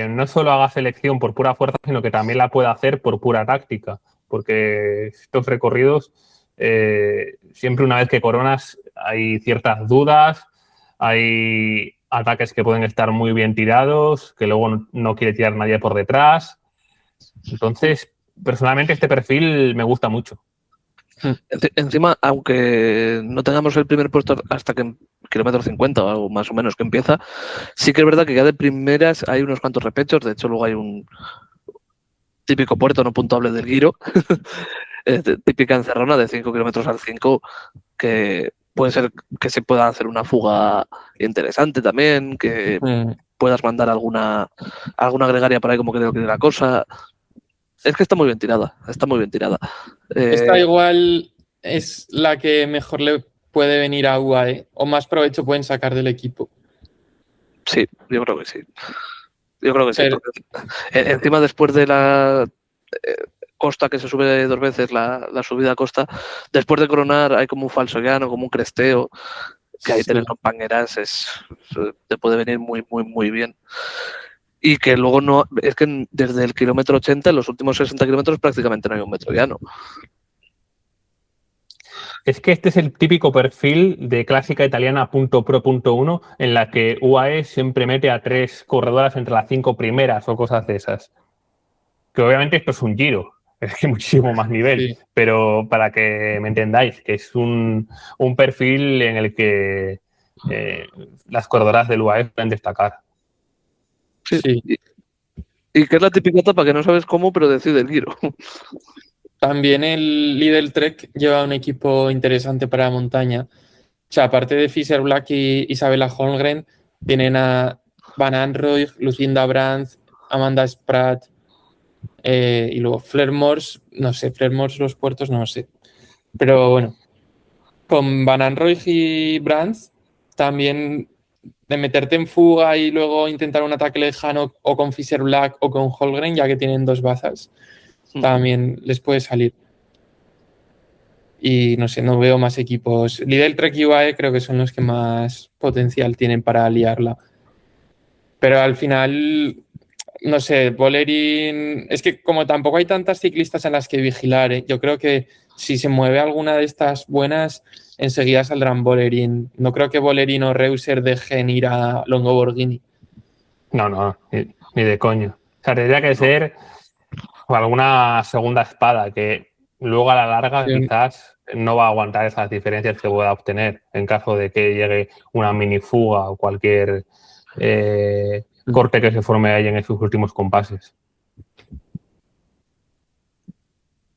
no solo haga selección por pura fuerza, sino que también la pueda hacer por pura táctica. Porque estos recorridos, siempre una vez que coronas, hay ciertas dudas, hay ataques que pueden estar muy bien tirados, que luego no quiere tirar nadie por detrás. Entonces, personalmente este perfil me gusta mucho. Encima, aunque no tengamos el primer puesto hasta que en kilómetro 50 o algo más o menos que empieza, sí que es verdad que ya de primeras hay unos cuantos repechos. De hecho, luego hay un típico puerto no puntuable del Giro, típica encerrona de 5 kilómetros al 5, que puede ser que se pueda hacer una fuga interesante también, que puedas mandar alguna gregaria por ahí como creo que es la cosa. Es que está muy bien tirada, está muy bien tirada. esta igual es la que mejor le puede venir a UAE o más provecho pueden sacar del equipo. Sí, yo creo que sí. Yo creo que sí. Pero, Porque encima después de la costa que se sube 2 veces, la subida a costa, después de coronar hay como un falso llano, como un cresteo, que ahí sí. tener compañeras te puede venir muy, muy, muy bien. Y que luego no, es que desde el kilómetro 80, en los últimos 60 kilómetros prácticamente no hay un metro llano. Es que este es el típico perfil de clásica italiana .pro.1 en la que UAE siempre mete a 3 corredoras entre las 5 primeras o cosas de esas. Que obviamente esto es un Giro, es que muchísimo más nivel, Sí. pero para que me entendáis, que es un perfil en el que las corredoras del UAE pueden destacar. Sí. Y que es la típica etapa que no sabes cómo, pero decide el Giro. También el Lidl Trek lleva un equipo interesante para la montaña. O sea, aparte de Fischer Black y Isabella Holmgren, tienen a Van Anrooij, Lucinda Brandt, Amanda Spratt y luego Flermors, no sé, Flermors los puertos, no sé. Pero bueno, con Van Anrooij y Brandt también de meterte en fuga y luego intentar un ataque lejano o con Fisher Black o con Holgren, ya que tienen 2 bazas, también les puede salir. Y no sé, no veo más equipos. Lidl, Trek y UAE creo que son los que más potencial tienen para liarla. Pero al final, no sé, Bolerín. Es que como tampoco hay tantas ciclistas en las que vigilar, ¿eh? Yo creo que si se mueve alguna de estas buenas, enseguida saldrán Bolerín. No creo que Bolerín o Reuser dejen ir a Longo Borghini. No, ni de coño. O sea, tendría que ser alguna segunda espada que luego a la larga quizás no va a aguantar esas diferencias que pueda obtener en caso de que llegue una mini fuga o cualquier corte que se forme ahí en esos últimos compases.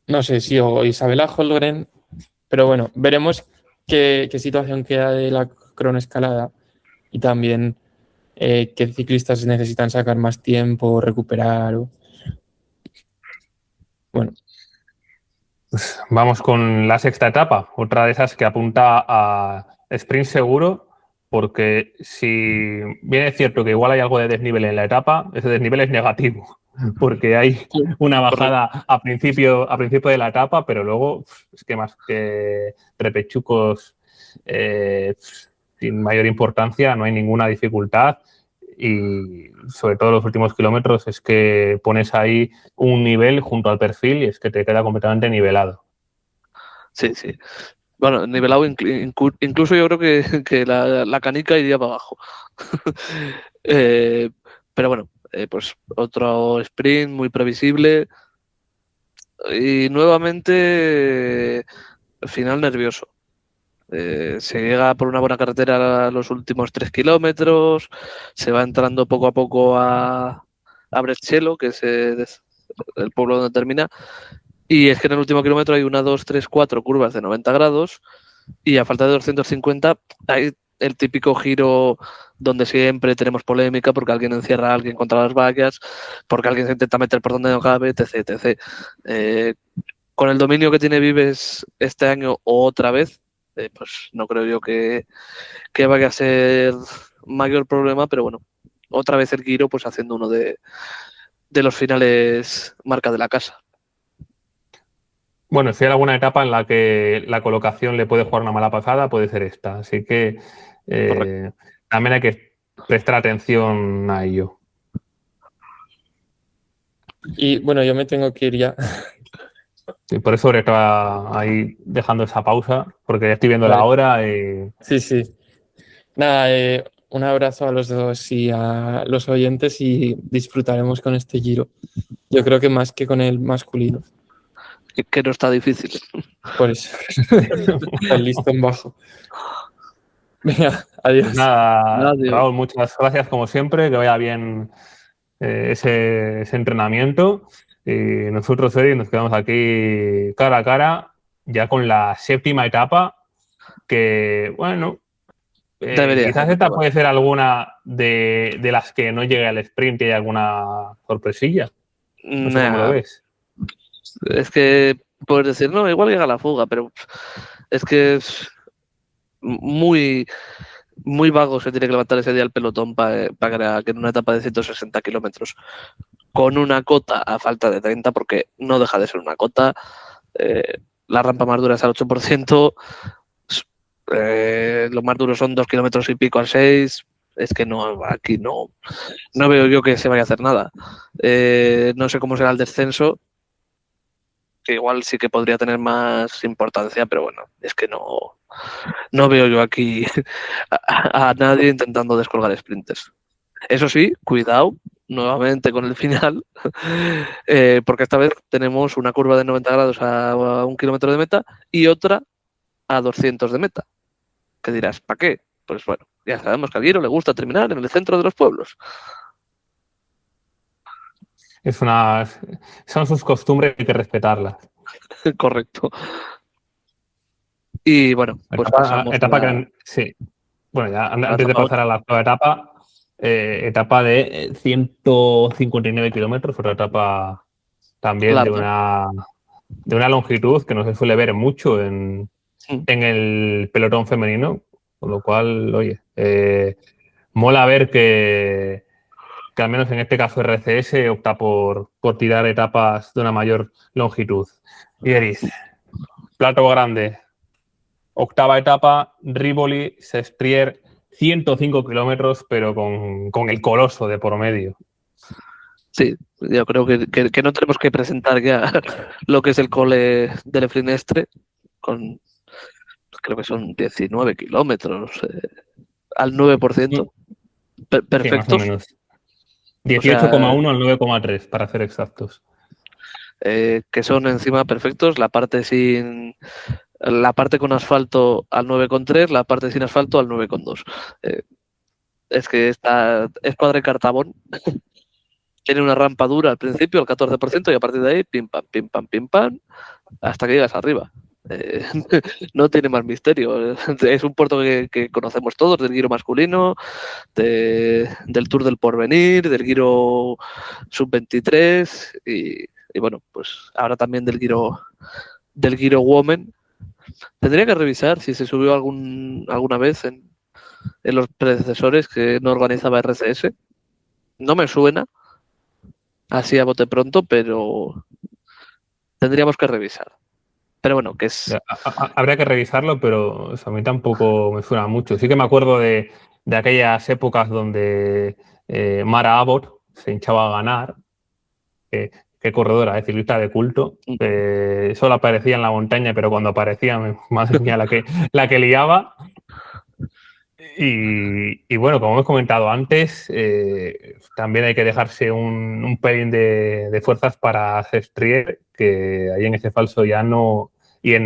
No sé si o Isabela Holgren, pero bueno, veremos qué situación queda de la cronoescalada y también qué ciclistas necesitan sacar más tiempo, recuperar. Bueno. Vamos con la sexta etapa, otra de esas que apunta a sprint seguro, porque si bien es cierto que igual hay algo de desnivel en la etapa, ese desnivel es negativo, porque hay una bajada a principio de la etapa, pero luego es que más que repechucos sin mayor importancia, no hay ninguna dificultad. Y sobre todo los últimos kilómetros es que pones ahí un nivel junto al perfil y es que te queda completamente nivelado. Sí, sí. Bueno, nivelado incluso yo creo que la canica iría para abajo. Pero bueno, pues otro sprint muy previsible y nuevamente final nervioso. Se llega por una buena carretera a los últimos 3 kilómetros, se va entrando poco a poco a Brescello, que es el pueblo donde termina, y es que en el último kilómetro hay 1, 2, 3, 4 curvas de 90 grados y a falta de 250 hay el típico giro donde siempre tenemos polémica porque alguien encierra a alguien contra las vallas, porque alguien se intenta meter por donde no cabe, etc. etc. Con el dominio que tiene Vives este año otra vez, pues no creo yo que vaya a ser mayor problema, pero bueno, otra vez el Giro pues haciendo uno de los finales marca de la casa. Bueno, si hay alguna etapa en la que la colocación le puede jugar una mala pasada, puede ser esta. Así que también hay que prestar atención a ello. Y bueno, yo me tengo que ir ya. Y por eso estaba ahí dejando esa pausa, porque ya estoy viendo la hora. Sí, sí. Nada, un abrazo a los dos y a los oyentes y disfrutaremos con este Giro. Yo creo que más que con el masculino. Que no está difícil. Por eso. El listón bajo. Venga, adiós. Pues nada, Adiós. Raúl, muchas gracias como siempre, que vaya bien ese entrenamiento. Y nosotros hoy nos quedamos aquí cara a cara, ya con la séptima etapa, que bueno, quizás esta puede ser alguna de las que no llegue al sprint y hay alguna sorpresilla. No sé cómo lo ves. Es que puedes decir, no, igual llega la fuga, pero es que es muy, muy vago se tiene que levantar ese día el pelotón para que en una etapa de 160 kilómetros con una cota a falta de 30, porque no deja de ser una cota, la rampa más dura es al 8%, los más duros son 2 kilómetros y pico al 6, es que no, aquí no veo yo que se vaya a hacer nada. No sé cómo será el descenso, que igual sí que podría tener más importancia, pero bueno, es que no veo yo aquí a nadie intentando descolgar sprinters. Eso sí, cuidado nuevamente con el final, porque esta vez tenemos una curva de 90 grados a 1 kilómetro de meta y otra a 200 de meta. ¿Qué dirás? ¿Para qué? Pues bueno, ya sabemos que a Giro le gusta terminar en el centro de los pueblos. Son sus costumbres, hay que respetarlas. Correcto. Y bueno, pues pasamos sí. Bueno, ya antes de pasar a la octava etapa, etapa de 159 kilómetros, otra etapa también de una longitud que no se suele ver mucho en el pelotón femenino, con lo cual, oye, mola ver que al menos en este caso RCS opta por tirar etapas de una mayor longitud. Y Eriz, plato grande, octava etapa, Rivoli, Sestriere, 105 kilómetros, pero con el Coloso de por medio. Sí, yo creo que no tenemos que presentar ya lo que es el cole del Frinestre, con creo que son 19 kilómetros al 9%, Sí, más o perfectos. menos. O sea, 18,1 al 9,3 para ser exactos. que son encima perfectos, la parte con asfalto al 9,3, la parte sin asfalto al 9,2. Es que es cuadra cartabón. Tiene una rampa dura al principio, al 14%, y a partir de ahí, pim, pam, hasta que llegas arriba. Eh, no tiene más misterio. Es un puerto que conocemos todos, del Giro masculino, del Tour del Porvenir, del Giro Sub-23 y bueno, pues ahora también del Giro Women. Tendría que revisar si se subió alguna vez en los predecesores que no organizaba RCS. No me suena así a bote pronto, pero tendríamos que revisar. Pero bueno, que es... Habría que revisarlo, pero a mí tampoco me suena mucho. Sí que me acuerdo de aquellas épocas donde Mara Abbott se hinchaba a ganar. Qué corredora, ciclista de culto. Solo aparecía en la montaña, pero cuando aparecía, madre mía, la que liaba. Y bueno, como hemos comentado antes, también hay que dejarse un pelín de fuerzas para Sestriere, que ahí en ese falso llano y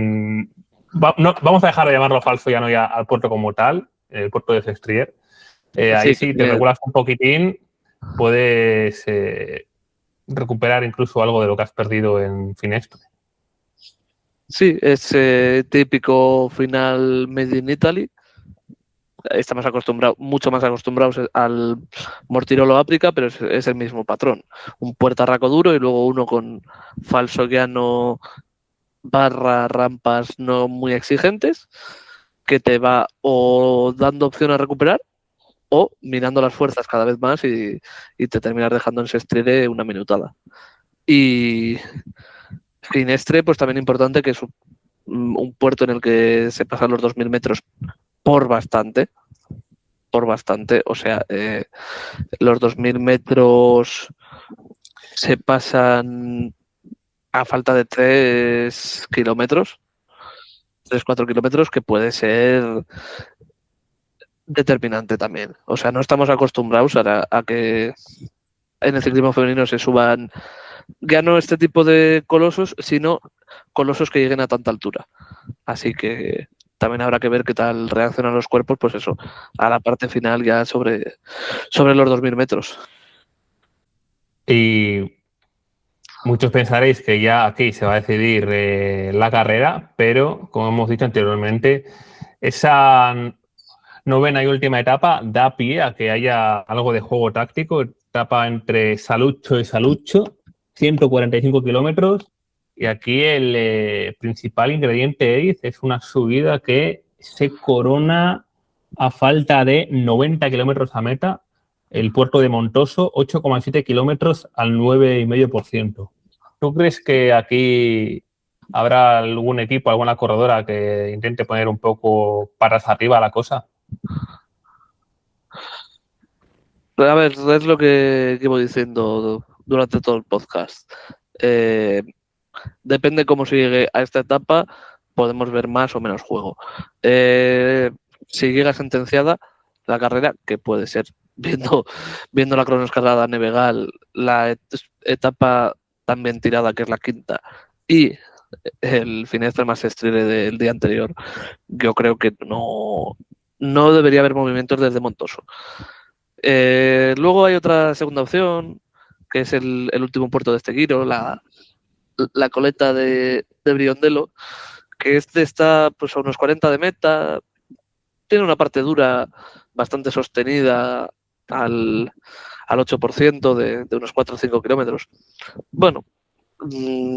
vamos a dejar de llamarlo falso llano ya al puerto como tal, el puerto de Sestriere. Ahí Sí, sí te regulas un poquitín, puedes recuperar incluso algo de lo que has perdido en Finestre. sí, es típico final Made in Italy. Estamos mucho más acostumbrados al Mortirolo Áprica, pero es el mismo patrón. Un puertarraco duro y luego uno con falso llano barra rampas no muy exigentes, que te va o dando opción a recuperar o minando las fuerzas cada vez más y te terminas dejando en Sestriere una minutada. Y Ginestre, pues también importante, que es un puerto en el que se pasan los 2.000 metros por bastante, o sea, los 2.000 metros se pasan a falta de 3 kilómetros, 3-4 kilómetros, que puede ser determinante también. O sea, no estamos acostumbrados a que en el ciclismo femenino se suban ya no este tipo de colosos, sino colosos que lleguen a tanta altura. Así que también habrá que ver qué tal reaccionan los cuerpos, pues eso, a la parte final ya sobre los 2.000 metros. Y muchos pensaréis que ya aquí se va a decidir la carrera, pero como hemos dicho anteriormente, esa novena y última etapa da pie a que haya algo de juego táctico, etapa entre Salucho y Salucho, 145 kilómetros, y aquí el principal ingrediente, Edith, es una subida que se corona a falta de 90 kilómetros a meta, el puerto de Montoso, 8,7 kilómetros al 9,5%. ¿Tú crees que aquí habrá algún equipo, alguna corredora que intente poner un poco patas arriba la cosa? A ver, es lo que llevo diciendo durante todo el podcast. Depende cómo se llegue a esta etapa, podemos ver más o menos juego. Si llega sentenciada la carrera, que puede ser, viendo la cronoescalada Nevegal, la etapa tan bien tirada que es la quinta, y el Finestre más Sestriere del día anterior, yo creo que no debería haber movimientos desde Montoso. Luego hay otra segunda opción, que es el último puerto de este giro, la coleta de Briondelo, que está pues, a unos 40 de meta, tiene una parte dura bastante sostenida al 8% de unos 4 o 5 kilómetros. Bueno,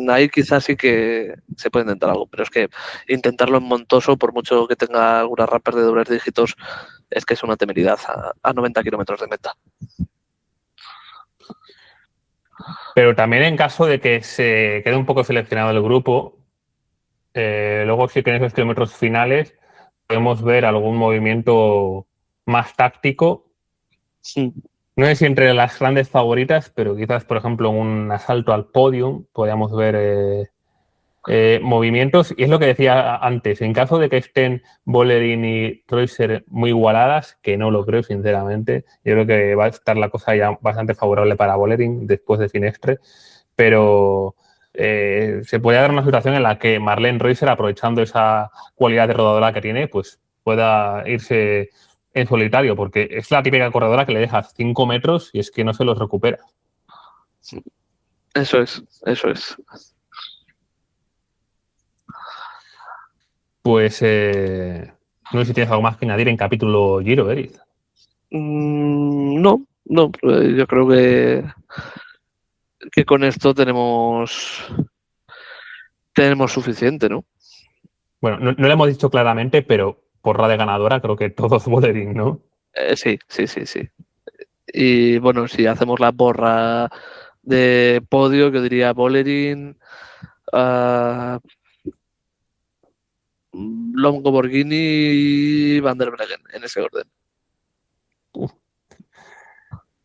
ahí quizás sí que se puede intentar algo, pero es que intentarlo en Montoso, por mucho que tenga alguna rapper de dobles dígitos, es que es una temeridad a 90 kilómetros de meta. Pero también en caso de que se quede un poco seleccionado el grupo, luego sí que en esos kilómetros finales podemos ver algún movimiento más táctico. Sí. No sé si entre las grandes favoritas, pero quizás, por ejemplo, en un asalto al podium podríamos ver movimientos. Y es lo que decía antes, en caso de que estén Bolerín y Reuser muy igualadas, que no lo creo, sinceramente, yo creo que va a estar la cosa ya bastante favorable para Bolerín después de Finestre, pero se puede dar una situación en la que Marlene Reuser, aprovechando esa cualidad de rodadora que tiene, pues pueda irse en solitario, porque es la típica corredora que le dejas 5 metros y es que no se los recupera. Eso es, eso es. Pues no sé si tienes algo más que añadir en capítulo Giro, Eric. No, no, yo creo que con esto tenemos suficiente, ¿no? Bueno, no lo hemos dicho claramente, pero porra de ganadora creo que todos Bolerín, ¿no? Sí, sí, sí, sí. Y bueno, si hacemos la porra de podio, que diría Bolerín, Longo, Borghini y Van der Breggen, en ese orden.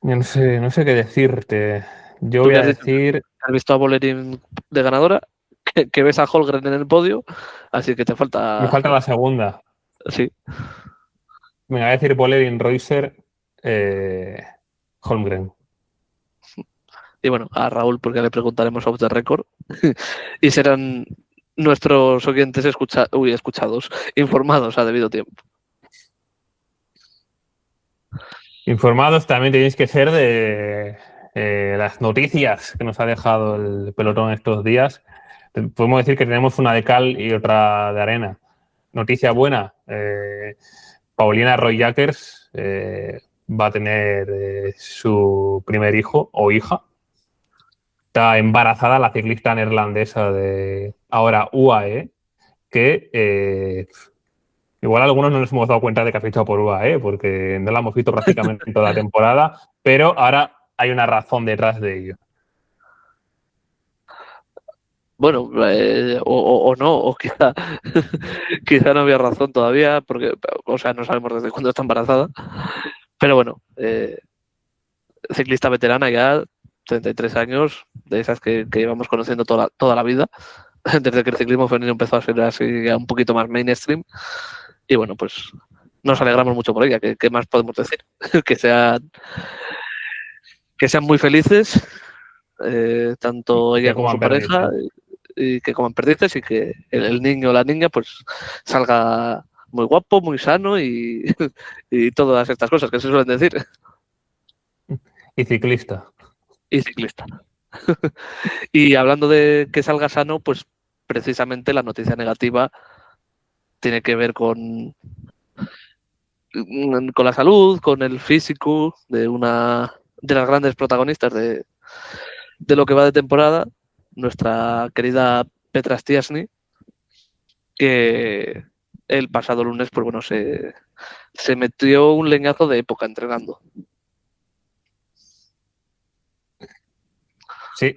Yo no sé qué decirte. Yo ¿Tú voy qué a has dicho? decir, ¿Has visto a Bolerín de ganadora? Que ves a Holgren en el podio, así que te me falta. falta la segunda. Sí. Me voy a decir Bolerín, Reuser, Holmgren. Y bueno, a Raúl, porque le preguntaremos off the record. Y serán nuestros oyentes escuchados, informados a debido tiempo. Informados también tenéis que ser de las noticias que nos ha dejado el pelotón estos días. Podemos decir que tenemos una de cal y otra de arena. Noticia buena, Paulina Roy-Jackers va a tener su primer hijo o hija. Está embarazada la ciclista neerlandesa de ahora UAE, que igual algunos no nos hemos dado cuenta de que ha fichado por UAE, porque no la hemos visto prácticamente en toda la temporada, pero ahora hay una razón detrás de ello. Bueno, o no, o quizá, quizá no había razón todavía, porque, o sea, no sabemos desde cuándo está embarazada. Pero bueno, ciclista veterana ya, 33 años, de esas que llevamos conociendo toda la vida, desde que el ciclismo femenino empezó a ser así ya un poquito más mainstream. Y bueno, pues nos alegramos mucho por ella. ¿Qué más podemos decir? que sean muy felices, tanto ella Que como como su han pareja, perdido. y que coman perdices y que el niño o la niña pues salga muy guapo, muy sano y todas estas cosas que se suelen decir. Y ciclista. Y ciclista. Y hablando de que salga sano, pues precisamente la noticia negativa tiene que ver con la salud, con el físico de una de las grandes protagonistas de lo que va de temporada, nuestra querida Petra Stiasny, que el pasado lunes, pues bueno, se metió un leñazo de época entrenando. Sí,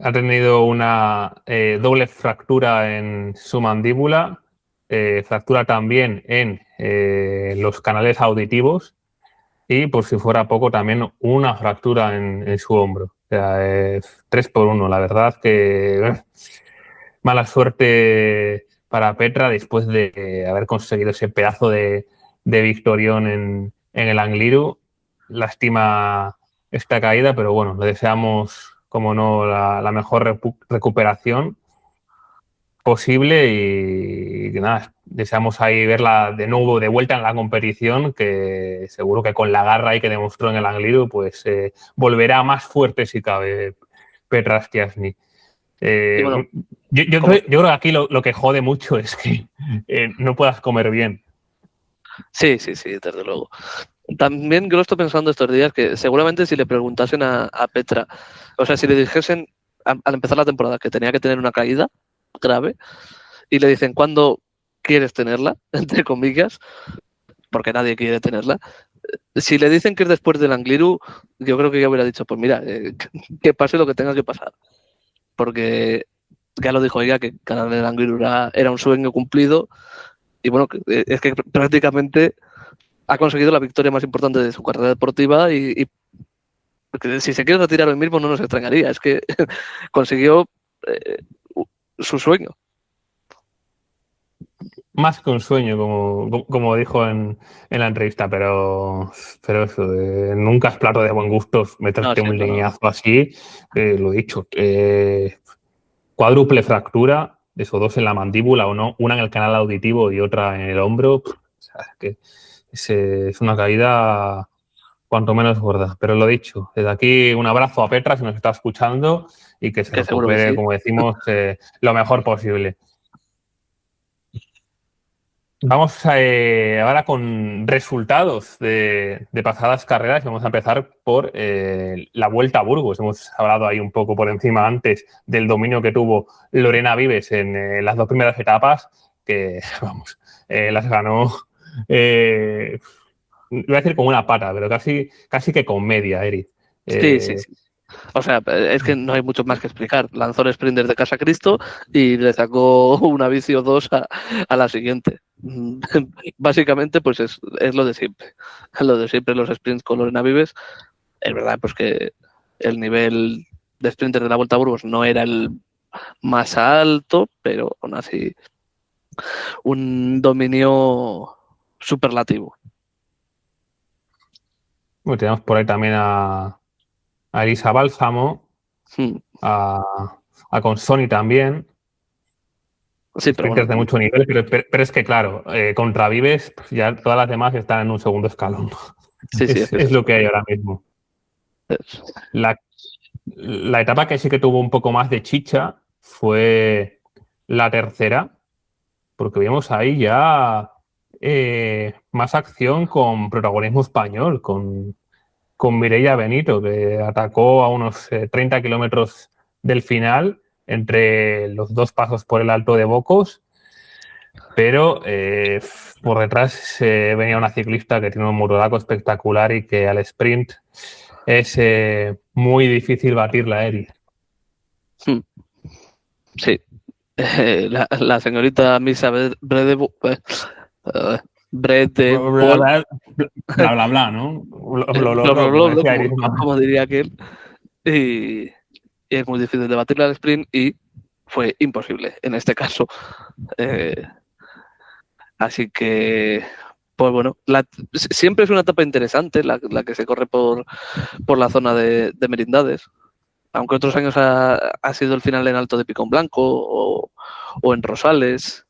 ha tenido una doble fractura en su mandíbula, fractura también en los canales auditivos y, por si fuera poco, también una fractura en su hombro. O sea, 3 por 1. La verdad que mala suerte para Petra después de haber conseguido ese pedazo de victorión en el Angliru. Lástima esta caída, pero bueno, le deseamos, como no, la mejor recuperación posible y nada, deseamos ahí verla de nuevo de vuelta en la competición, que seguro que con la garra ahí que demostró en el Angliru, pues volverá más fuerte si cabe Petra Stiasny. Y bueno, Yo como, creo que aquí lo que jode mucho es que no puedas comer bien. sí, sí, sí, desde luego. También yo lo estoy pensando estos días que seguramente si le preguntasen a Petra, o sea, si le dijesen al empezar la temporada que tenía que tener una caída grave y le dicen, ¿cuándo quieres tenerla? Entre comillas, porque nadie quiere tenerla. Si le dicen que es después del Angliru, yo creo que ya hubiera dicho, pues mira, que pase lo que tenga que pasar. Porque ya lo dijo ella, que ganar el Angliru era un sueño cumplido. Y bueno, es que prácticamente ha conseguido la victoria más importante de su carrera deportiva y si se quiere retirar hoy mismo no nos extrañaría. Es que consiguió su sueño. Más que un sueño, como dijo en la entrevista, pero eso, nunca es plato de buen gusto meterte un leñazo así, lo he dicho. Cuádruple fractura, eso, 2 en la mandíbula, o no, una en el canal auditivo y otra en el hombro. O sea, que es una caída cuanto menos gorda. Pero lo dicho, desde aquí un abrazo a Petra si nos está escuchando y que se recupere, como decimos, lo mejor posible. Vamos ahora con resultados de pasadas carreras y vamos a empezar por la Vuelta a Burgos. Hemos hablado ahí un poco por encima antes del dominio que tuvo Lorena Vives en las 2 primeras etapas, que vamos, las ganó, voy a decir con una pata, pero casi que con media, Eric. Sí. O sea, es que no hay mucho más que explicar. Lanzó el sprint desde Casa Cristo y le sacó una bici o 2 a la siguiente. Básicamente, pues es lo de siempre. Lo de siempre los sprints con Lorena Vives. Es verdad, pues que el nivel de sprinter de la Vuelta a Burgos no era el más alto, pero aún así un dominio superlativo. Bueno, tenemos por ahí también a Elisa Bálsamo, a Consoni también. Sí, pero sprinters de mucho nivel, pero es que claro, contra Vives, pues ya todas las demás están en un segundo escalón. Sí, es lo que hay ahora mismo. La etapa que sí que tuvo un poco más de chicha fue la tercera, porque vimos ahí ya más acción con protagonismo español, con Mireia Benito, que atacó a unos 30 kilómetros del final, entre los 2 pasos por el Alto de Bocos, pero por detrás venía una ciclista que tiene un murolaco espectacular y que al sprint es muy difícil batirla, Eri. Sí. La señorita Misa Brede, bla, bla, bla, ¿no? Como diría aquel. Y es muy difícil de batirle al sprint y fue imposible en este caso. Así que, pues bueno, siempre es una etapa interesante la que se corre por la zona de Merindades. Aunque otros años ha sido el final en Alto de Picón Blanco o en Rosales.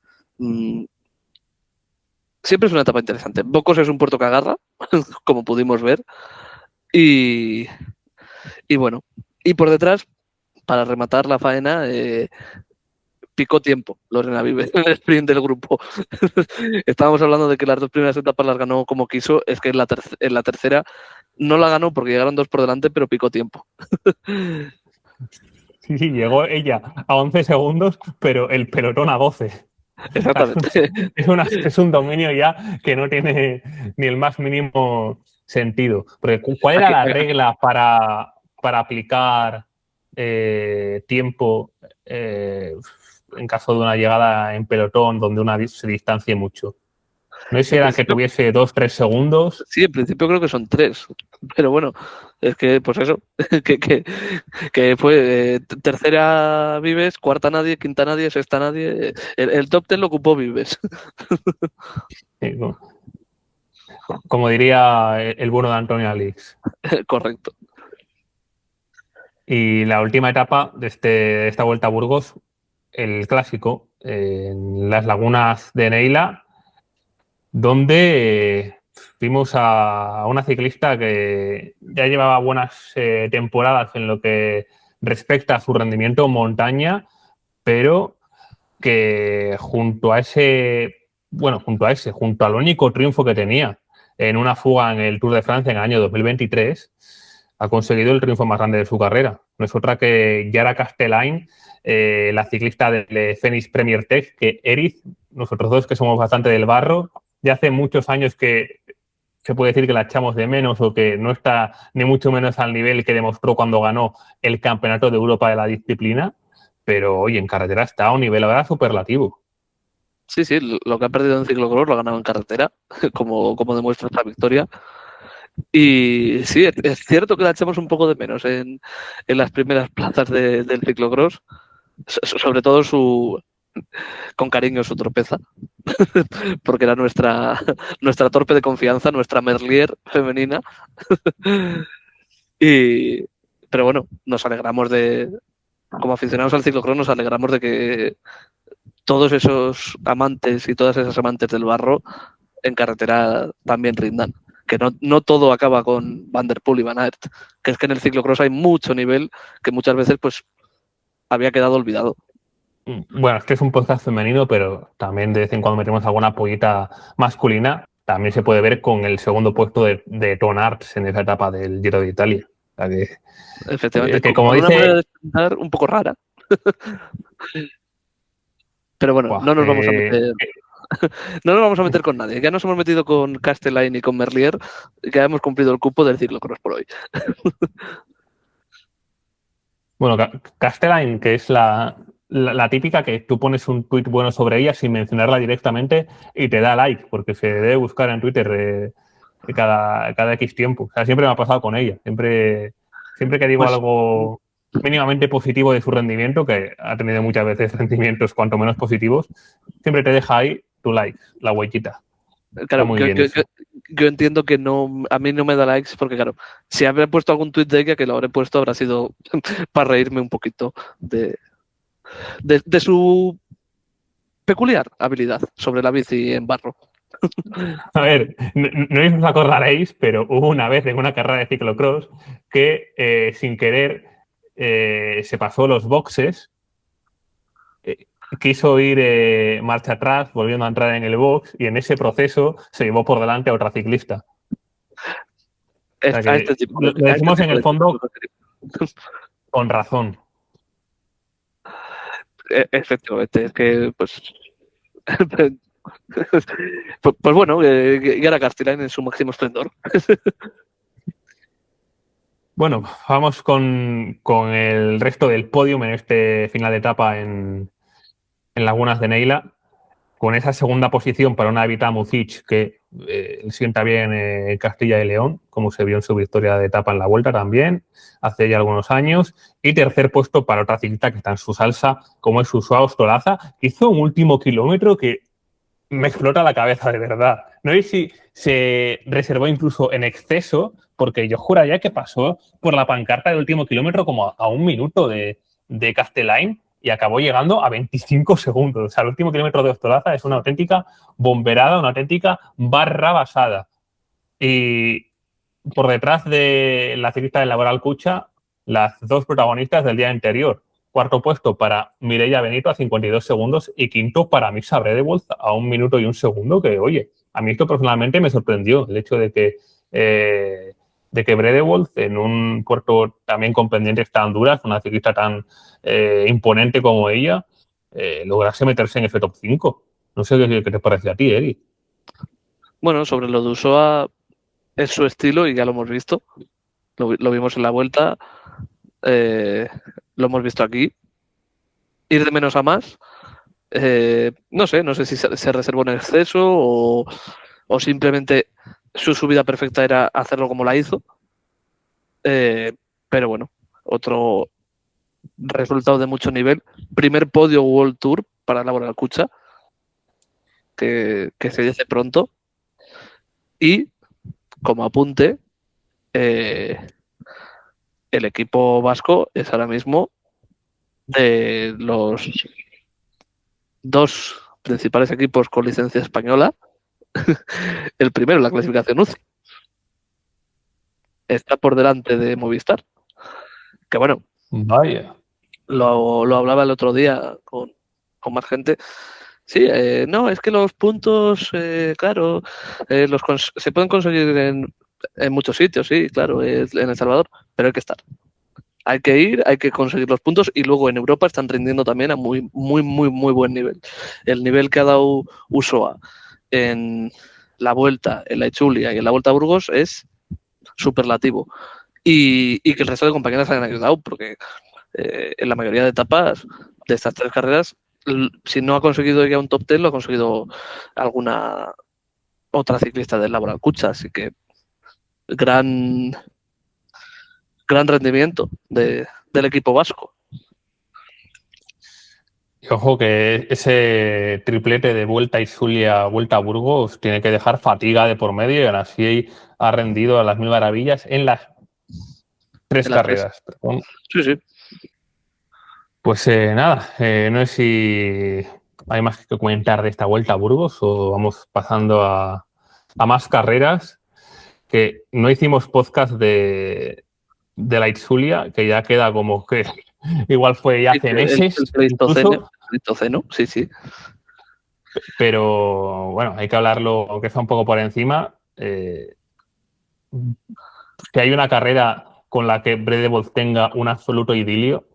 Siempre es una etapa interesante. Bocos es un puerto que agarra, como pudimos ver. Y bueno, y por detrás, para rematar la faena, picó tiempo Lorena Vives en el sprint del grupo. Estábamos hablando de que las 2 primeras etapas las ganó como quiso. Es que en la tercera no la ganó porque llegaron 2 por delante, pero picó tiempo. Sí, llegó ella a 11 segundos, pero el pelotón a 12. Exactamente. Es un dominio ya que no tiene ni el más mínimo sentido. Porque ¿cuál era la regla para aplicar tiempo en caso de una llegada en pelotón donde una se distancie mucho? ¿No es era que tuviese 2-3 segundos? Sí, en principio creo que son 3. Pero bueno, es que, pues eso, que fue tercera Vives, cuarta nadie, quinta nadie, sexta nadie. El top 10 lo ocupó Vives. Sí, como diría el bueno de Antonio Alix. Correcto. Y la última etapa de esta Vuelta a Burgos, el clásico, en las lagunas de Neila, donde vimos a una ciclista que ya llevaba buenas temporadas en lo que respecta a su rendimiento en montaña, pero que junto al único triunfo que tenía en una fuga en el Tour de Francia en el año 2023, ha conseguido el triunfo más grande de su carrera. No es otra que Yara Castellain, la ciclista del Phoenix Premier Tech, que Eric, nosotros dos que somos bastante del barro, ya hace muchos años que se puede decir que la echamos de menos o que no está ni mucho menos al nivel que demostró cuando ganó el Campeonato de Europa de la disciplina, pero hoy en carretera está a un nivel ahora superlativo. Sí, sí, lo que ha perdido en ciclocross lo ha ganado en carretera, como demuestra esta victoria. Y sí, es cierto que la echamos un poco de menos en las primeras plazas del ciclocross, sobre todo con cariño su tropeza, porque era nuestra torpe de confianza, nuestra Merlier femenina. Pero bueno, nos alegramos como aficionados al ciclocross, nos alegramos de que todos esos amantes y todas esas amantes del barro en carretera también rindan. Que no todo acaba con Van der Poel y Van Aert, que es que en el ciclocross hay mucho nivel que muchas veces pues había quedado olvidado. Bueno, es un podcast femenino, pero también de vez en cuando metemos alguna pollita masculina. También se puede ver con el segundo puesto de Toon Arts en esa etapa del Giro de Italia. O sea Efectivamente, que como con dice, una manera de pensar un poco rara. Pero bueno, no nos vamos a meter. No nos vamos a meter con nadie. Ya nos hemos metido con Castellain y con Merlier, ya hemos cumplido el cupo del ciclocross por hoy. Bueno, Castellain, que es la típica que tú pones un tuit bueno sobre ella sin mencionarla directamente y te da like, porque se debe buscar en Twitter cada X tiempo. O sea, siempre me ha pasado con ella. Siempre que digo Pues, algo mínimamente positivo de su rendimiento, que ha tenido muchas veces rendimientos cuanto menos positivos, siempre te deja ahí tu like, la huellita. Está claro, muy bien eso. yo entiendo que a mí no me da likes porque, claro, si habré puesto algún tuit de ella, que lo habré puesto, habrá sido para reírme un poquito de su peculiar habilidad sobre la bici en barro. A ver, no os acordaréis, pero hubo una vez en una carrera de ciclocross que sin querer se pasó los boxes, quiso ir marcha atrás, volviendo a entrar en el box, y en ese proceso se llevó por delante a otra ciclista. O sea A este tipo lo decimos en el fondo de... con razón. Efectivamente, es que pues pues bueno, Yara Castellain en su máximo esplendor. Bueno, vamos con el resto del podium en este final de etapa en Lagunas de Neila, con esa segunda posición para una Evita Mucic que sienta bien Castilla y León, como se vio en su victoria de etapa en la Vuelta también, hace ya algunos años, y tercer puesto para otra ciclista que está en su salsa, como es Usua Ostolaza, que hizo un último kilómetro que me explota la cabeza, de verdad. No sé si se reservó incluso en exceso, porque yo juraría que pasó por la pancarta del último kilómetro como a un minuto de Castellain y acabó llegando a 25 segundos. O sea, el último kilómetro de Ostolaza es una auténtica bomberada, una auténtica barra basada. Y por detrás de la ciclista del Laboral Cucha, las dos protagonistas del día anterior. Cuarto puesto para Mireia Benito a 52 segundos y quinto para Misa Bredewold a 1 minuto y 1 segundo, que, oye, a mí esto personalmente me sorprendió, el hecho de que Bredewold, en un puerto también con pendientes tan duras, una ciclista tan imponente como ella, lograse meterse en ese top 5. No sé qué te parece a ti, Eri. Bueno, sobre lo de Usua es su estilo y ya lo hemos visto. Lo vimos en la Vuelta, lo hemos visto aquí. Ir de menos a más. No sé si se reservó en exceso o simplemente su subida perfecta era hacerlo como la hizo. Pero bueno, otro resultado de mucho nivel. Primer podio World Tour para Laboral Cucha, que se dice pronto. Y como apunte, el equipo vasco es ahora mismo de los dos principales equipos con licencia española, el primero en la clasificación UCI. Está por delante de Movistar. Que bueno, Vaya. lo hablaba el otro día con más gente. Sí, no, es que los puntos, claro, se pueden conseguir en muchos sitios, sí, claro, en El Salvador, pero hay que estar. Hay que ir, hay que conseguir los puntos y luego en Europa están rindiendo también a muy, muy, muy, muy buen nivel. El nivel que ha dado Usoa en la Vuelta, en la Itzulia y en la Vuelta a Burgos es superlativo. Y que el resto de compañeras hayan ayudado, porque en la mayoría de etapas de estas 3 carreras, si no ha conseguido llegar a un top 10, lo ha conseguido alguna otra ciclista del Laboral Cucha, así que gran rendimiento del equipo vasco. Y ojo que ese triplete de Vuelta a Itzulia, Vuelta a Burgos tiene que dejar fatiga de por medio y aún así ha rendido a las mil maravillas en las 3 En las carreras. Perdón. Sí. Pues nada, no sé si hay más que comentar de esta Vuelta a Burgos o vamos pasando a más carreras, que no hicimos podcast de la Itzulia, que ya queda como que igual fue ya hace meses. El Pleistoceno, sí. Pero bueno, hay que hablarlo, aunque está un poco por encima. Que hay una carrera con la que Bredevold tenga un absoluto idilio.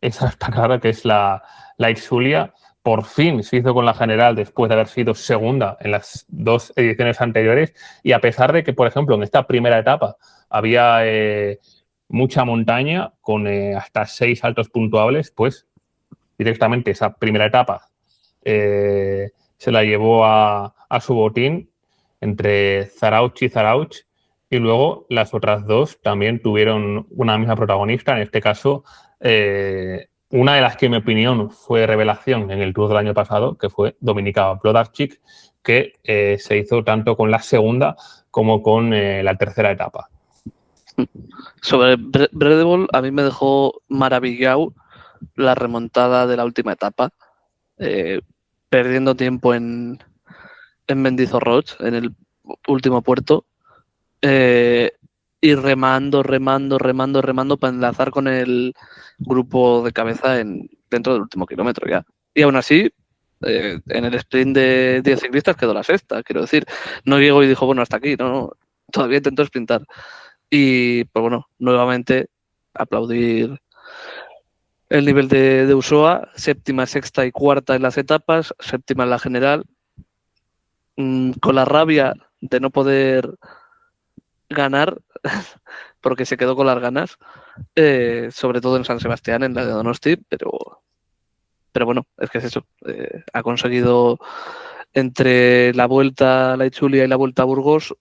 Esa está clara, que es la Itzulia. Por fin se hizo con la general después de haber sido segunda en las 2 ediciones anteriores. Y a pesar de que, por ejemplo, en esta primera etapa había mucha montaña con hasta 6 saltos puntuables, pues directamente esa primera etapa se la llevó a su botín entre Zarauch y Zarauch, y luego las otras 2 también tuvieron una misma protagonista. En este caso, una de las que en mi opinión fue revelación en el Tour del año pasado, que fue Dominika Wlodarczyk, que se hizo tanto con la segunda como con la tercera etapa. Sobre Bredevold, a mí me dejó maravillado la remontada de la última etapa, perdiendo tiempo en Mendizorroch, en el último puerto, y remando para enlazar con el grupo de cabeza dentro del último kilómetro ya. Y aún así, en el sprint de 10 ciclistas quedó la sexta, quiero decir. No llegó y dijo, bueno, hasta aquí, no, todavía intentó sprintar. Y pues bueno, nuevamente aplaudir el nivel de Usoa, séptima, sexta y cuarta en las etapas, séptima en la general, con la rabia de no poder ganar, porque se quedó con las ganas, sobre todo en San Sebastián, en la de Donosti, pero bueno, es que es eso, ha conseguido entre la Vuelta a la Itzulia y la Vuelta a Burgos,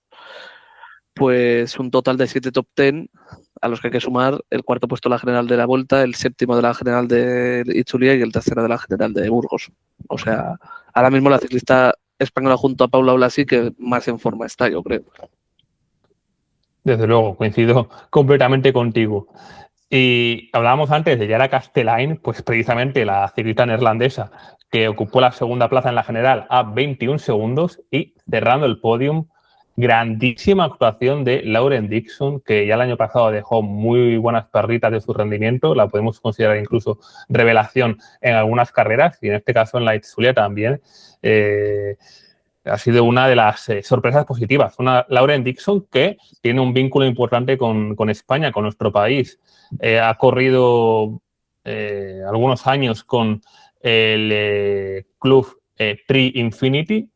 pues un total de 7 top 10, a los que hay que sumar el cuarto puesto de la general de la Vuelta, el séptimo de la general de Itzulia y el tercero de la general de Burgos. O sea, ahora mismo la ciclista española junto a Paula Blasi que más en forma está, yo creo. Desde luego, coincido completamente contigo. Y hablábamos antes de Yara Castellain, pues precisamente la ciclista neerlandesa que ocupó la segunda plaza en la general a 21 segundos y cerrando el podium, grandísima actuación de Lauren Dixon, que ya el año pasado dejó muy buenas perritas de su rendimiento, la podemos considerar incluso revelación en algunas carreras y en este caso en la Itzulia también. Ha sido una de las sorpresas positivas. Una Lauren Dixon que tiene un vínculo importante con España, con nuestro país. Ha corrido algunos años con el club Tri Infinity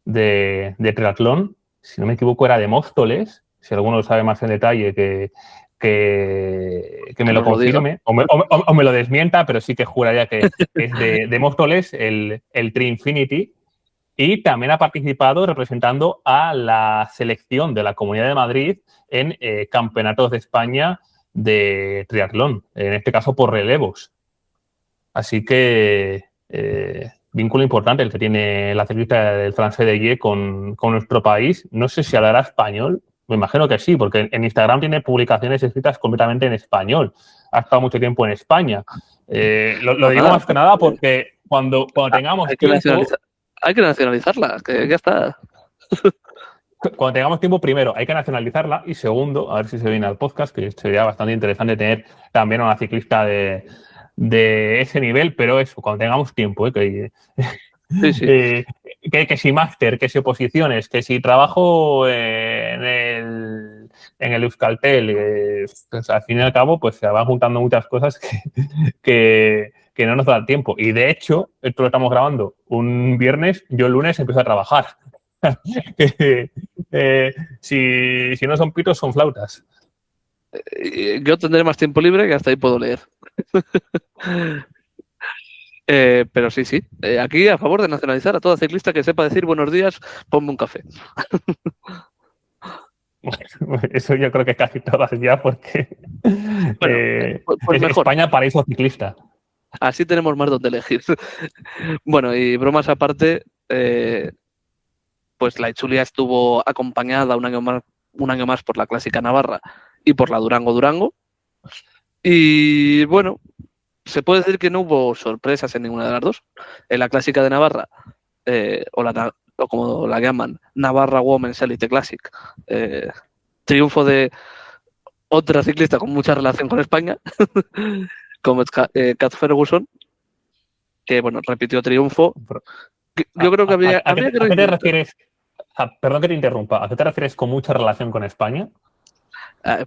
de triatlón. Si no me equivoco, era de Móstoles. Si alguno lo sabe más en detalle, que me lo confirme o me lo desmienta, pero sí que juraría que es de Móstoles, el Tri Infinity. Y también ha participado representando a la selección de la Comunidad de Madrid en campeonatos de España de triatlón, en este caso por relevos. Así que vínculo importante el que tiene la ciclista del France de Guier con nuestro país. No sé si hablará español, me imagino que sí, porque en Instagram tiene publicaciones escritas completamente en español. Ha estado mucho tiempo en España. Lo digo más que nada porque cuando tengamos tiempo... Hay que nacionalizarla, que ya está. Cuando tengamos tiempo, primero, hay que nacionalizarla y segundo, a ver si se viene al podcast, que sería bastante interesante tener también a una ciclista de ese nivel, pero eso, cuando tengamos tiempo, que si máster, que si oposiciones, que si trabajo en el el Euskaltel, pues, al fin y al cabo, pues se van juntando muchas cosas que no nos da el tiempo. Y de hecho, esto lo estamos grabando un viernes, yo el lunes empiezo a trabajar. Si no son pitos, son flautas. Yo tendré más tiempo libre que hasta ahí puedo leer. Pero sí, sí. Aquí a favor de nacionalizar a todo ciclista que sepa decir buenos días, ponme un café. Eso yo creo que casi todas ya, porque Bueno, pues es mejor. España paraíso ciclista. Así tenemos más donde elegir. Bueno, y bromas aparte, pues la Itzulia estuvo acompañada un año más por la Clásica Navarra y por la Durango-Durango. Y bueno, se puede decir que no hubo sorpresas en ninguna de las dos. En la Clásica de Navarra, o como la llaman, Navarra Women's Elite Classic, triunfo de otra ciclista con mucha relación con España, como Kat Ferguson, que bueno, repitió triunfo. Yo creo que habría ¿A que qué te reivindicar. refieres? Perdón que te interrumpa. ¿A qué te refieres con mucha relación con España?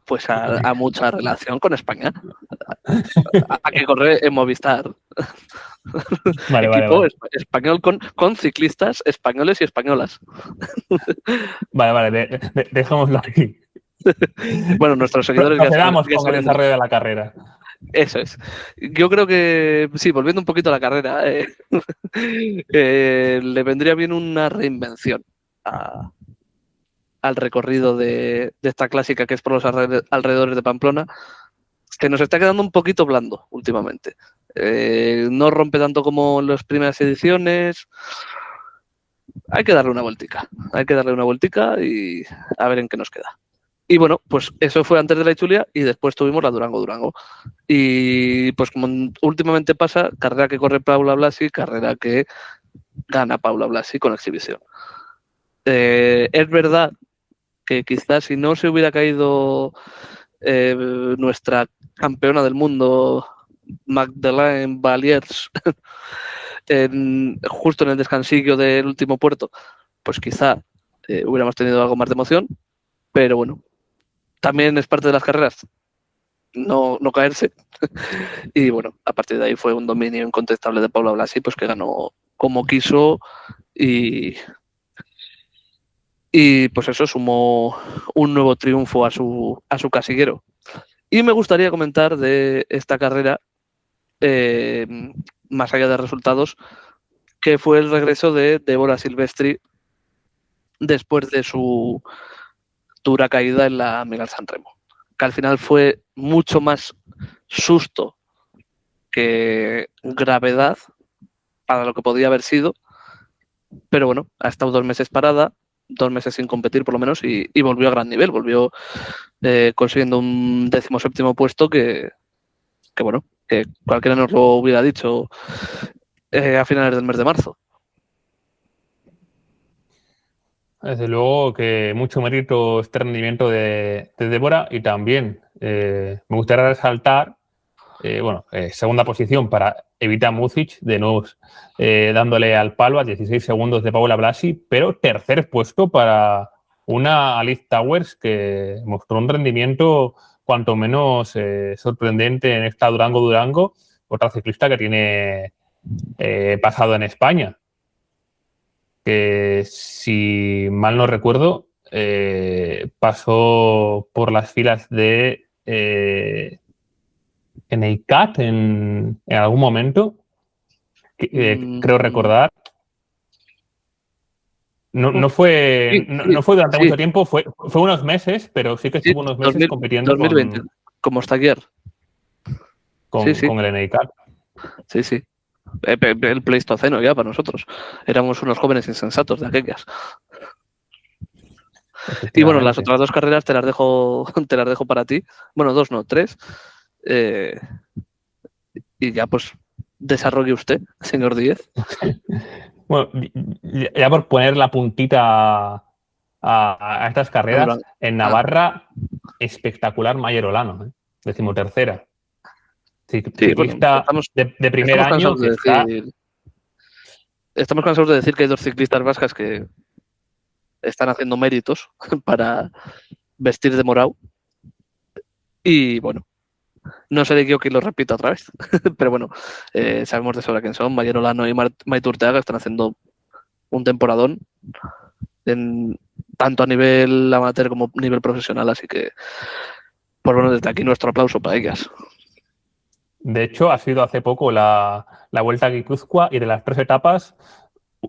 Pues a mucha relación con España. A que corre en Movistar. Vale, Equipo vale. español con ciclistas españoles y españolas. Vale, dejémoslo aquí. Bueno, nuestros seguidores Procedamos ya con el saben. desarrollo de la carrera. Eso es. Yo creo que, sí, volviendo un poquito a la carrera, le vendría bien una reinvención al recorrido de esta clásica que es por los alrededores de Pamplona, que nos está quedando un poquito blando últimamente. No rompe tanto como en las primeras ediciones. Hay que darle una vueltica. Y a ver en qué nos queda. Y bueno, pues eso fue antes de la Itzulia y después tuvimos la Durango-Durango. Y pues como últimamente pasa, carrera que corre Paula Blasi, carrera que gana Paula Blasi con exhibición. Es verdad que quizás si no se hubiera caído nuestra campeona del mundo, Magdalene Valiers, justo en el descansillo del último puerto, pues quizá hubiéramos tenido algo más de emoción, pero bueno, también es parte de las carreras no caerse. Y bueno, a partir de ahí fue un dominio incontestable de Paula Blasi, pues que ganó como quiso y pues eso sumó un nuevo triunfo a su casillero. Y me gustaría comentar de esta carrera, más allá de resultados, que fue el regreso de Débora Silvestri después de su dura caída en la Miguel San Remo, que al final fue mucho más susto que gravedad para lo que podía haber sido, pero bueno, ha estado 2 meses parada, 2 meses sin competir por lo menos, y volvió a gran nivel, volvió consiguiendo un 17º puesto que bueno, que cualquiera nos lo hubiera dicho a finales del mes de marzo. Desde luego que mucho mérito este rendimiento de Débora y también me gustaría resaltar, segunda posición para Evita Muzic, de nuevo dándole al palo a 16 segundos de Paula Blasi, pero tercer puesto para una Alice Towers que mostró un rendimiento cuanto menos sorprendente en esta Durango-Durango, otra ciclista que tiene pasado en España. Que si mal no recuerdo, pasó por las filas de NICAT en algún momento, creo recordar. No fue durante mucho tiempo, fue unos meses, pero sí que estuvo unos meses compitiendo 2020, como Stagier. con el NICAT. Sí. El Pleistoceno ya para nosotros. Éramos unos jóvenes insensatos de aquellas. Y bueno, las otras 2 carreras te las dejo para ti. Bueno, 2 no, 3. Y ya pues desarrolle usted, señor Díez. Bueno, ya por poner la puntita a estas carreras, en Navarra, espectacular Maier Olano, 13ª. Ciclista de primer año que estamos cansados de decir que hay 2 ciclistas vascas que están haciendo méritos para vestir de morado. Y bueno, no sé de quién lo repito otra vez, pero bueno, sabemos de sobra quién son. Mayer Olano y Maite Urteaga están haciendo un temporadón, tanto a nivel amateur como a nivel profesional, así que, pues bueno, desde aquí nuestro aplauso para ellas. De hecho, ha sido hace poco la Vuelta a Guipúzcoa y de las 3 etapas,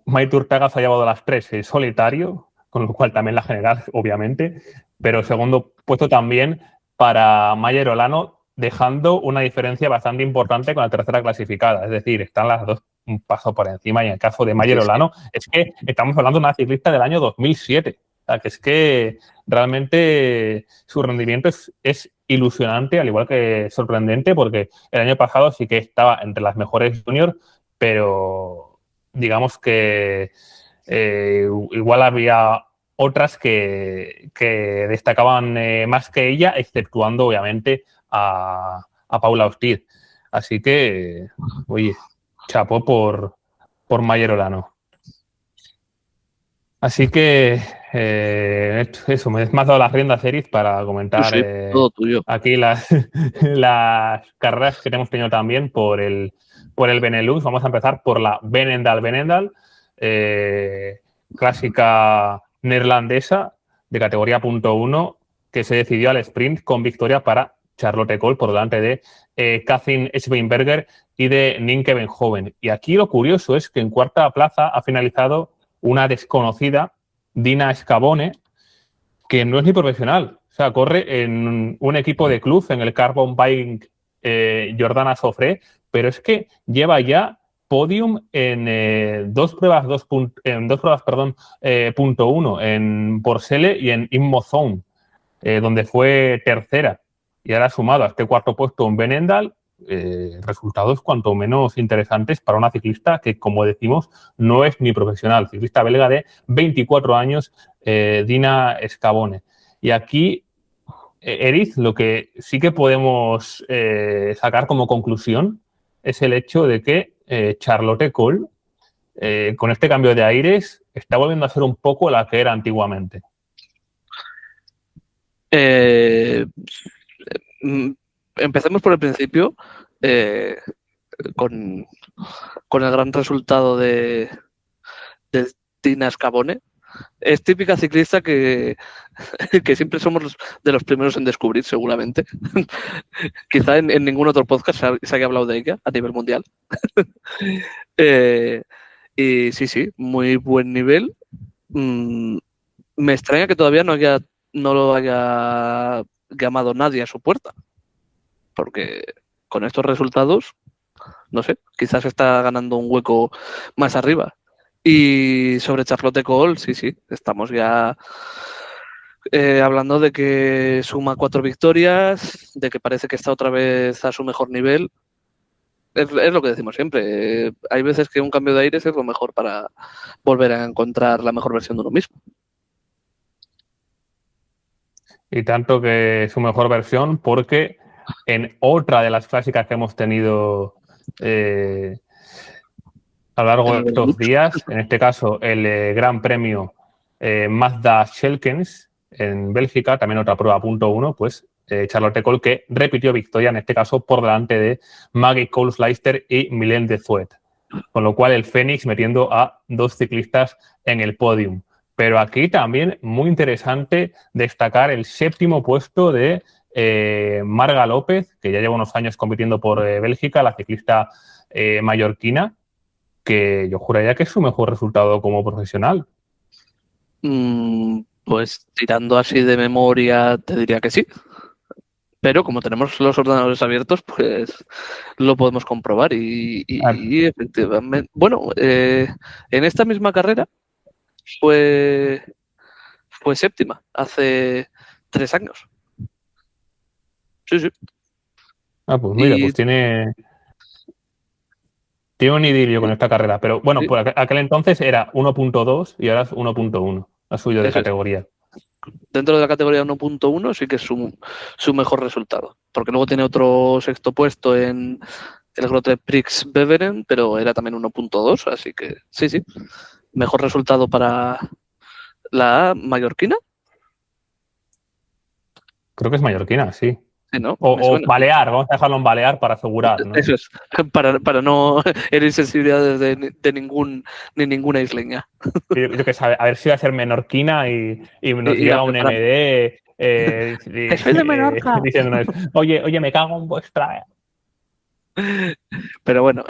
Maite Urteaga se ha llevado las 3 en solitario, con lo cual también la general, obviamente, pero segundo puesto también para Mayer Olano, dejando una diferencia bastante importante con la tercera clasificada. Es decir, están las dos un paso por encima y en el caso de Mayer Olano es que estamos hablando de una ciclista del año 2007. O sea, que es que realmente su rendimiento es ilusionante, al igual que sorprendente, porque el año pasado sí que estaba entre las mejores juniors, pero digamos que igual había otras que destacaban más que ella, exceptuando obviamente a Paula Ortiz. Así que, oye, chapó por Mayer Olano. Así que eso, me has dado las riendas, Eric, para comentar todo tuyo. aquí las carreras que hemos tenido también por el Benelux. Vamos a empezar por la Benendal, clásica neerlandesa de categoría .1, que se decidió al sprint con victoria para Charlotte Kohl por delante de Kathleen Schweinberger y de Nienke Benhoven. Y aquí lo curioso es que en cuarta plaza ha finalizado una desconocida, Dina Scavone, que no es ni profesional. O sea, corre en un equipo de club, en el Carbon Bike Jordana Sofré, pero es que lleva ya podium en dos pruebas, punto uno, en Porcele y en Immozone, donde fue tercera. Y ahora ha sumado a este cuarto puesto en Benendal, resultados cuanto menos interesantes para una ciclista que, como decimos, no es ni profesional. Ciclista belga de 24 años, Dina Scavone. Y aquí, Eric, lo que sí que podemos sacar como conclusión es el hecho de que Charlotte Kohl, con este cambio de aires, está volviendo a ser un poco la que era antiguamente. Empecemos por el principio, con el gran resultado de Dina Scavone. Es típica ciclista que siempre somos de los primeros en descubrir, seguramente. Quizá en ningún otro podcast se haya hablado de ella a nivel mundial. Y sí, muy buen nivel. Me extraña que todavía no lo haya llamado nadie a su puerta, porque con estos resultados, no sé, quizás está ganando un hueco más arriba. Y sobre Charlotte Kohl, sí, estamos ya hablando de que suma 4 victorias, de que parece que está otra vez a su mejor nivel. Es lo que decimos siempre. Hay veces que un cambio de aires es lo mejor para volver a encontrar la mejor versión de uno mismo. Y tanto que su mejor versión, porque en otra de las clásicas que hemos tenido a lo largo de estos días, en este caso el Gran Premio Mazda Schelkens en Bélgica, también otra prueba .1, pues Charlotte Kohl, que repitió victoria, en este caso por delante de Maggie Kohlsleister y Mylène de Zuet. Con lo cual el Fénix metiendo a 2 ciclistas en el podium. Pero aquí también muy interesante destacar el 7º puesto de Marga López, que ya lleva unos años compitiendo por Bélgica, la ciclista mallorquina, que yo juraría que es su mejor resultado como profesional. Pues tirando así de memoria te diría que sí. Pero como tenemos los ordenadores abiertos, pues lo podemos comprobar y efectivamente, bueno, en esta misma carrera fue 7ª hace 3 años. Sí. Pues mira, pues tiene un idilio con esta carrera, pero bueno, por aquel entonces era 1.2 y ahora es 1.1, la suya de categoría. Dentro de la categoría 1.1 sí que es su mejor resultado, porque luego tiene otro 6º puesto en el Grote Prix Beveren, pero era también 1.2, así que sí, mejor resultado para la mallorquina. Creo que es mallorquina, sí. Sí, ¿no? Me O suena. Balear, vamos a dejarlo en Balear para asegurar, ¿no? Eso es, para no herir sensibilidades de ninguna isleña. Yo que sé, a ver si va a ser menorquina y nos Y la llega un preparan. MD ¡Que soy de Menorca! diciéndonos, oye, me cago en vuestra... Pero bueno,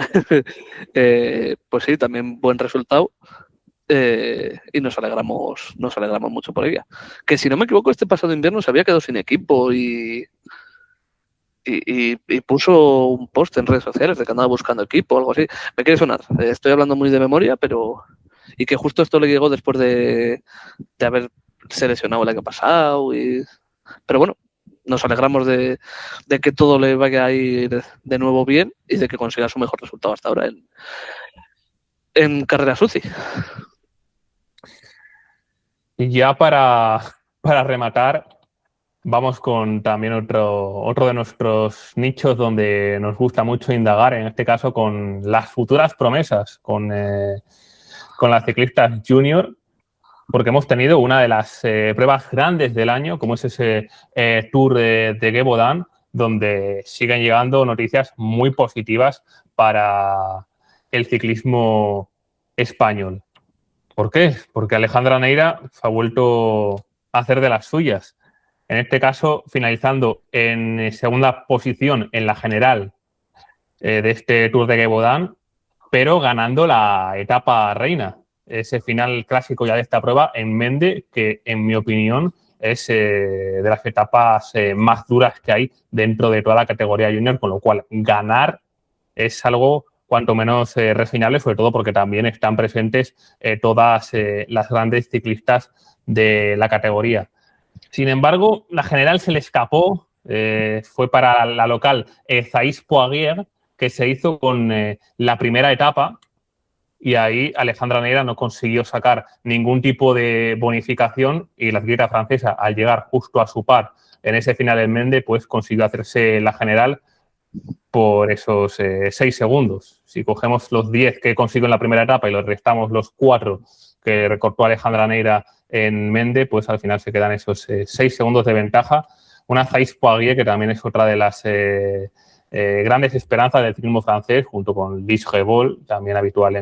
pues sí, también buen resultado. Y nos alegramos mucho por ella. Que si no me equivoco, este pasado invierno se había quedado sin equipo y puso un post en redes sociales de que andaba buscando equipo o algo así. Me quiere sonar, estoy hablando muy de memoria, pero. Y que justo esto le llegó después de haber seleccionado el año pasado. Pero bueno, nos alegramos de que todo le vaya a ir de nuevo bien y de que consiga su mejor resultado hasta ahora en carreras UCI. Y ya para rematar, vamos con también otro de nuestros nichos donde nos gusta mucho indagar, en este caso con las futuras promesas, con las ciclistas junior, porque hemos tenido una de las pruebas grandes del año, como es ese Tour de Gévaudan, donde siguen llegando noticias muy positivas para el ciclismo español. ¿Por qué? Porque Alejandra Neira se ha vuelto a hacer de las suyas. En este caso, finalizando en segunda posición en la general de este Tour de Gévaudan, pero ganando la etapa reina. Ese final clásico ya de esta prueba en Mende, que en mi opinión es de las etapas más duras que hay dentro de toda la categoría junior, con lo cual ganar es algo cuanto menos reseñable, sobre todo porque también están presentes todas las grandes ciclistas de la categoría. Sin embargo, la general se le escapó, fue para la local Thais Poirier, que se hizo con la primera etapa, y ahí Alejandra Neira no consiguió sacar ningún tipo de bonificación y la ciclista francesa, al llegar justo a su par en ese final del Mende, pues consiguió hacerse la general por esos 6 segundos. Si cogemos los 10 que consiguió en la primera etapa y los restamos los 4 que recortó Alejandra Neira en Mende, pues al final se quedan esos 6 segundos de ventaja. Una Thais Poirier, que también es otra de las grandes esperanzas del ciclismo francés, junto con Liz Revol, también habitual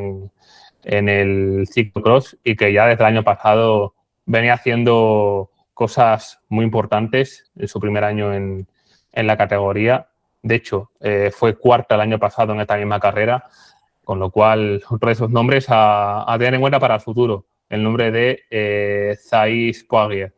en el ciclocross, y que ya desde el año pasado venía haciendo cosas muy importantes en su primer año en la categoría. De hecho, fue cuarta el año pasado en esta misma carrera, con lo cual otro de esos nombres a tener en cuenta para el futuro, el nombre de Thais Poirier.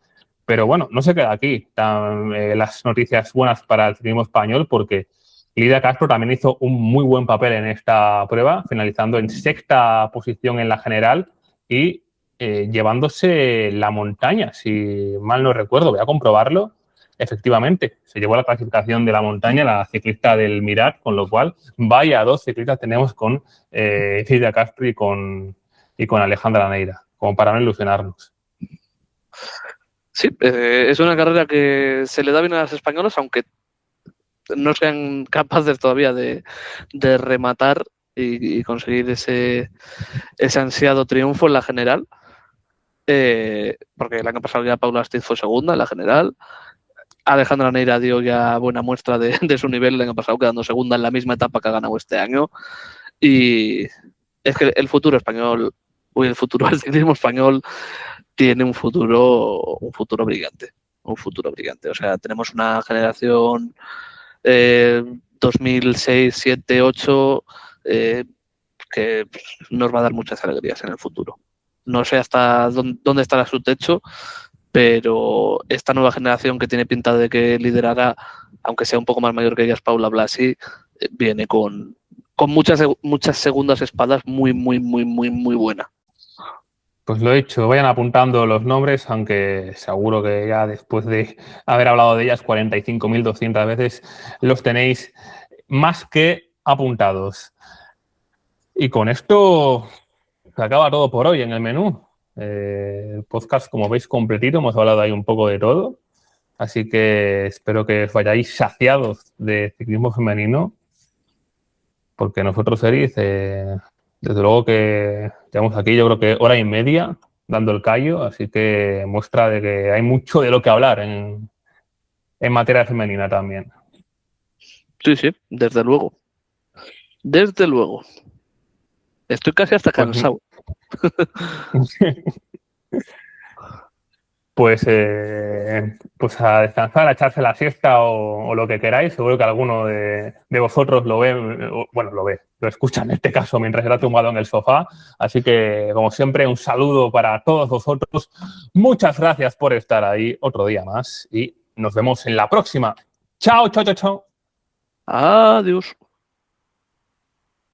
Pero bueno, no se queda aquí las noticias buenas para el ciclismo español, porque Lidia Castro también hizo un muy buen papel en esta prueba, finalizando en sexta posición en la general y llevándose la montaña, si mal no recuerdo, voy a comprobarlo. Efectivamente, se llevó la clasificación de la montaña la ciclista del Mirat, con lo cual vaya dos ciclistas tenemos con Lidia Castro y con Alejandra Neira, como para no ilusionarnos. Sí, es una carrera que se le da bien a las españolas, aunque no sean capaces todavía de rematar y conseguir ese ansiado triunfo en la general. Porque el año pasado ya Paula Astiz fue segunda en la general. Alejandra Neira dio ya buena muestra de su nivel el año pasado, quedando segunda en la misma etapa que ha ganado este año. Y es que el futuro español, el futuro del ciclismo español tiene un futuro brillante. Un futuro brillante. O sea, tenemos una generación 2006, 7, 8 que nos va a dar muchas alegrías en el futuro. No sé hasta dónde estará su techo, pero esta nueva generación que tiene pinta de que liderará, aunque sea un poco más mayor que ella, es Paula Blasi, viene con muchas segundas espadas muy, muy, muy, muy, muy buena. Pues lo he dicho, vayan apuntando los nombres, aunque seguro que ya después de haber hablado de ellas 45.200 veces los tenéis más que apuntados. Y con esto se acaba todo por hoy en el menú. El podcast, como veis, completito, hemos hablado ahí un poco de todo. Así que espero que os vayáis saciados de ciclismo femenino, porque nosotros, Eriz, desde luego que llevamos aquí, yo creo que hora y media dando el callo, así que muestra de que hay mucho de lo que hablar en materia femenina también. Sí, sí, desde luego. Desde luego. Estoy casi hasta Pues, cansado. pues a descansar, a echarse la siesta o lo que queráis. Seguro que alguno de vosotros lo ve, bueno, lo escucha en este caso mientras está tumbado en el sofá. Así que, como siempre, un saludo para todos vosotros. Muchas gracias por estar ahí otro día más y nos vemos en la próxima. Chao, chao, chao, chao. Adiós.